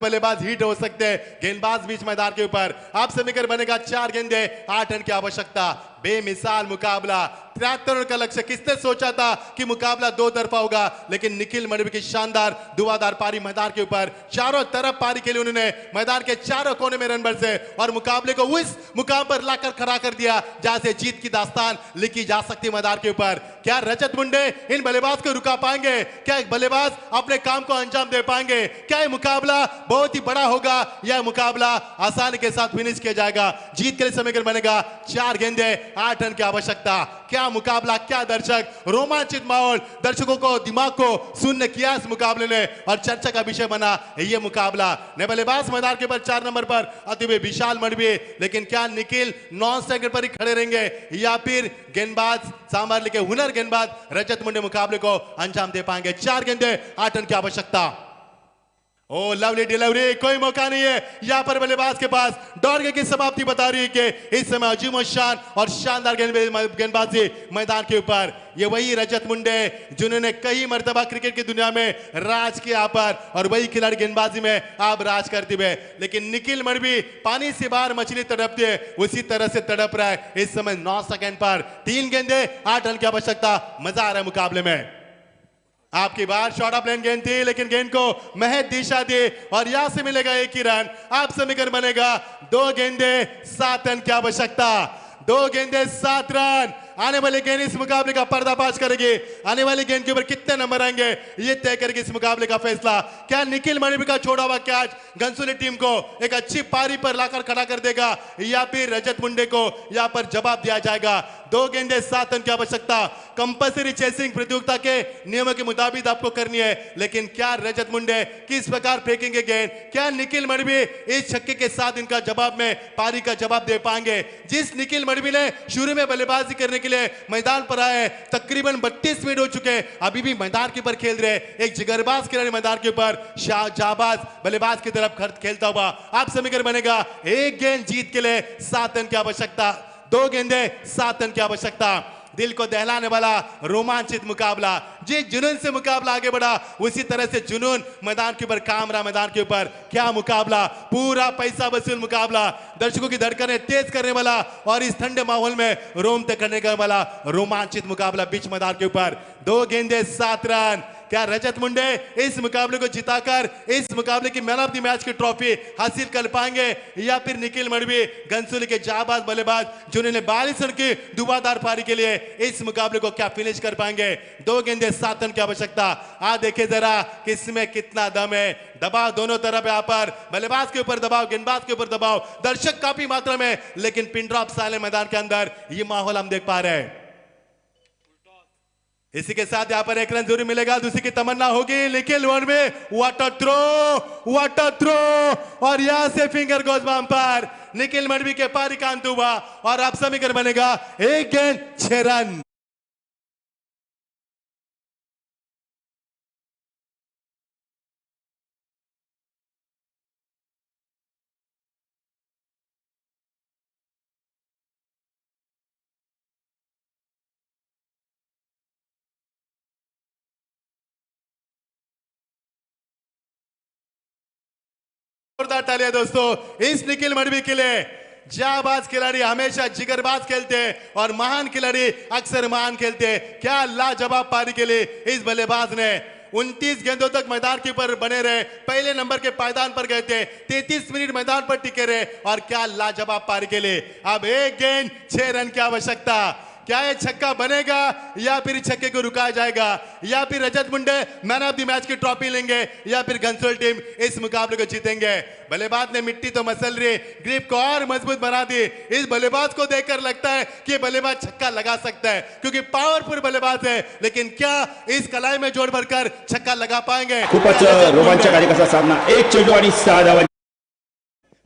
बल्लेबाज हिट हो सकते हैं। गेंदबाज बीच मैदान के ऊपर आप समीकरण बनेगा। 4 गेंदे 8 रन की आवश्यकता। बेमिसाल मुकाबला। 73 रन का लक्ष्य। किसने सोचा था कि मुकाबला दो तरफा होगा, लेकिन निखिल मणिवी की शानदार धुआंधार पारी मैदान के ऊपर, चारों तरफ पारी के लिए उन्होंने मैदान के चारों कोने में रन बरसे और मुकाबले को उस मुकाम पर लाकर खड़ा कर दिया जहां से जीत की दास्तान लिखी जा सकती है मैदान के ऊपर। क्या रजत मुंडे इन बल्लेबाज को रुका पाएंगे? क्या एक बल्लेबाज अपने काम को अंजाम दे पाएंगे? क्या यह मुकाबला बहुत ही बड़ा होगा? यह मुकाबला आसानी के साथ फिनिश किया जाएगा? जीत के लिए समीकरण बनेगा 4 गेंदे 8 रन की आवश्यकता। क्या मुकाबला, क्या दर्शक, रोमांचित माहौल, दर्शकों को दिमाग को शून्य किया इस मुकाबले ने और चर्चा का विषय बना यह मुकाबला। नए बल्लेबाज मैदान के ऊपर 4 नंबर पर अति विशाल मणिवी, लेकिन क्या निखिल नॉन स्ट्राइकर पर ही खड़े रहेंगे या फिर गेंदबाज सांभर के हुनर गेंदबाज रजत मुंडे मुकाबले को अंजाम दे पाएंगे? 4 गेंदे 8 रन की आवश्यकता। ओ लवली डिलीवरी, कोई मौका नहीं है यहां पर बल्लेबाज के पास। दौड़ की समाप्ति बता रही है कि इस समय अजीम शान और शानदार गेंदबाजी मैदान के ऊपर। ये वही रजत मुंडे जिन्होंने कई मर्तबा क्रिकेट की दुनिया में राज किया पर, और वही खिलाड़ी गेंदबाजी में आप राज करते हुए। लेकिन निखिल मणिवी पानी से बाहर मछली तड़पती है उसी तरह से तड़प रहा है इस समय 9 सेकंड पर। 3 गेंदे 8 रन की आवश्यकता। मजा आ रहा है मुकाबले में। आपकी बार शॉर्ट ऑफ लेन गेंद थी, लेकिन गेंद को महज दिशा दी और यहां से मिलेगा 1 ही रन। आप समीकरण बनेगा 2 गेंदे 7 रन की आवश्यकता। 2 गेंदे 7 रन। आने वाली गेंद इस मुकाबले का पर्दाफाश करेगी। आने वाली गेंद के ऊपर कितने नंबर आएंगे ये तय करेगी इस मुकाबले का फैसला। क्या निखिल मणिवी का छोड़ा हुआ कैच घनसोली टीम को एक अच्छी पारी पर लाकर खड़ा कर देगा या फिर रजत मुंडे को यहां पर जवाब दिया जाएगा? 2 गेंदे 7 रन की आवश्यकता। कंपल्सरी चेसिंग प्रतियोगिता के नियमों के मुताबिक आपको करनी है, लेकिन क्या रजत मुंडे किस प्रकार फेंकेंगे गेंद? क्या निखिल मणिवी इस छक्के के साथ इनका जवाब में पारी का जवाब दे पाएंगे? जिस निखिल मणिवी ने शुरू में बल्लेबाजी करने के लिए मैदान पर आए, तकरीबन 32 मिनट हो चुके, अभी भी मैदान के ऊपर खेल रहे। एक जिगरबाज खिलाड़ी मैदान के ऊपर शाहबाज बल्लेबाज की तरफ खेलता हुआ। आप समीकरण बनेगा 1 गेंद जीत के लिए 7 रन की आवश्यकता। 2 गेंदे 7 रन की आवश्यकता। दिल को दहलाने वाला रोमांचित मुकाबला। जिस जुनून से मुकाबला आगे बढ़ा उसी तरह से जुनून मैदान के ऊपर काम रहा। मैदान के ऊपर क्या मुकाबला, पूरा पैसा वसूल मुकाबला, दर्शकों की धड़कनें तेज करने वाला और इस ठंडे माहौल में रोमते करने का वाला रोमांचित मुकाबला बीच मैदान के ऊपर। 2 गेंदे 7 रन। क्या रजत मुंडे इस मुकाबले को जिताकर इस मुकाबले की मैन ऑफ द मैच की ट्रॉफी हासिल कर पाएंगे या फिर निखिल मणिवी घनसोली के जाबाज बल्लेबाज जिन्होंने 42 रन की धुआंधार पारी के लिए इस मुकाबले को क्या फिनिश कर पाएंगे? 2 गेंदे 7 रन की आवश्यकता। देखिए जरा किसमें कितना दम है। दबाव दोनों तरफ यहाँ पर, बल्लेबाज के ऊपर दबाव, गेंदबाज के ऊपर दबाव, दर्शक काफी मात्रा में, लेकिन पिन ड्रॉप साइलेंट मैदान के अंदर ये माहौल हम देख पा रहे हैं। इसी के साथ यहां पर 1 रन जरूर मिलेगा। दूसरी की तमन्ना होगी निखिल मणिवी, वाटर थ्रो, और यहां से फिंगर गोज बाम पर निखिल मणिवी के पारी का अंत हुआ और आप समीकरण बनेगा 1 गेंद 6 रन। जोरदार तालियां दोस्तों इस निखिल मणिवी के लिए। जाबाज खिलाड़ी हमेशा जिगरबाज खेलते हैं और महान खिलाड़ी अक्सर महान खेलते हैं। क्या लाजवाब पारी के लिए इस बल्लेबाज ने 29 गेंदों तक मैदान के ऊपर बने रहे, पहले नंबर के पायदान पर गए थे, 33 मिनट मैदान पर टिके रहे और क्या लाजवाब पारी के लिए। अब 1 गेंद 6 रन की आवश्यकता। क्या ये छक्का बनेगा या फिर छक्के को रुकाया जाएगा या फिर Rajat Munde man of the match की ट्रॉफी लेंगे या फिर घनसोली टीम इस मुकाबले को जीतेंगे? बल्लेबाज ने मिट्टी तो मसल रही, ग्रिप को और मजबूत बना दी। इस बल्लेबाज को देखकर लगता है कि बल्लेबाज छक्का लगा सकता है क्योंकि पावरफुल बल्लेबाज है, लेकिन क्या इस कलाई में जोड़ भरकर छक्का लगा पाएंगे? खूपच रोमांचक आणि कसा सामना, 1 चेंडू आणि 6 धावा।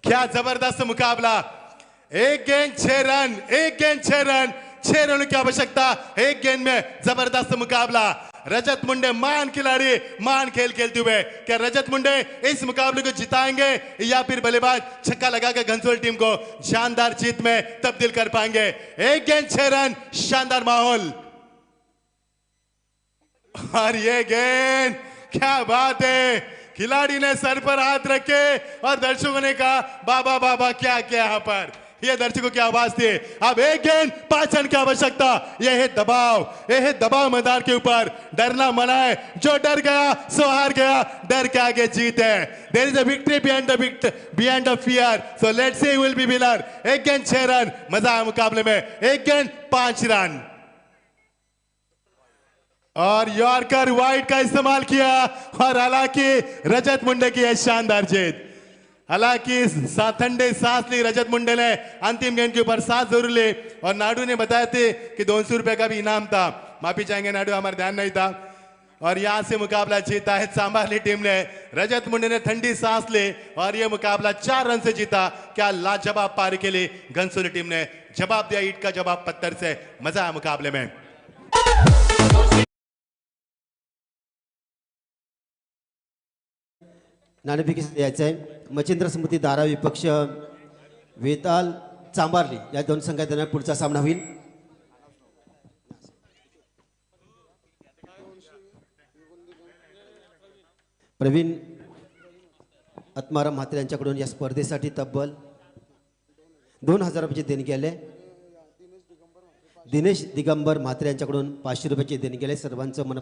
क्या जबरदस्त मुकाबला। 1 गेंद 6 रन, 1 गेंद 6 रन, 6 रनों की आवश्यकता। 1 गेंद में जबरदस्त मुकाबला। रजत मुंडे महान खिलाड़ी, महान खेल खेलते हुए क्या रजत मुंडे इस मुकाबले को जिताएंगे या फिर बल्लेबाज छक्का लगाकर घनसोली टीम को शानदार जीत में तब्दील कर पाएंगे? 1 गेंद 6 रन, शानदार माहौल। और ये गेंद, क्या बात है, खिलाड़ी ने सर पर हाथ रखे और दर्शकों ने कहा बाबा बाबा क्या किया यहाँ पर। ये दर्शकों की आवाज थी। अब एक गेंद 5 रन की आवश्यकता। यह है दबाव मैदान के ऊपर। डरना मना है, जो डर गया सो हार गया, डर के आगे जीत है। There is a victory behind the fear, so let's see who will be winner. एक गेंद 6 रन, मजा है मुकाबले में। एक गेंद 5 रन और यॉर्कर वाइड का इस्तेमाल किया और हालांकि रजत मुंडे की है शानदार जीत। हालांकि ठंडे सांस ली रजत मुंडे ने, अंतिम गेंद के ऊपर सांस जरूर ली और नाडू ने बताया थे कि 200 रुपए का भी इनाम था। माफी चाहेंगे नाडू, हमारा ध्यान नहीं था। और यहां से मुकाबला जीता है सांबाली टीम ने। रजत मुंडे ने ठंडी सांस ली और यह मुकाबला 4 रन से जीता। क्या लाजवाब पारी के लिए घनसोली टीम ने जवाब दिया, ईट का जवाब पत्थर से। मजा आया मुकाबले में। नाणेफेकीस यायचं आहे मच्छिंद्र स्मृती दारा विपक्ष वेताल चांबारली या दोन संघात पुढचा सामना होईल। प्रवीण आत्माराम म्हात्रे यांच्याकडून या स्पर्धेसाठी तब्बल 2000 रुपयाची देणगी आली। दिनेश दिगंबर म्हात्रे यांच्याकडून 500 रुपयाची देणगी आली। सर्वांचं मन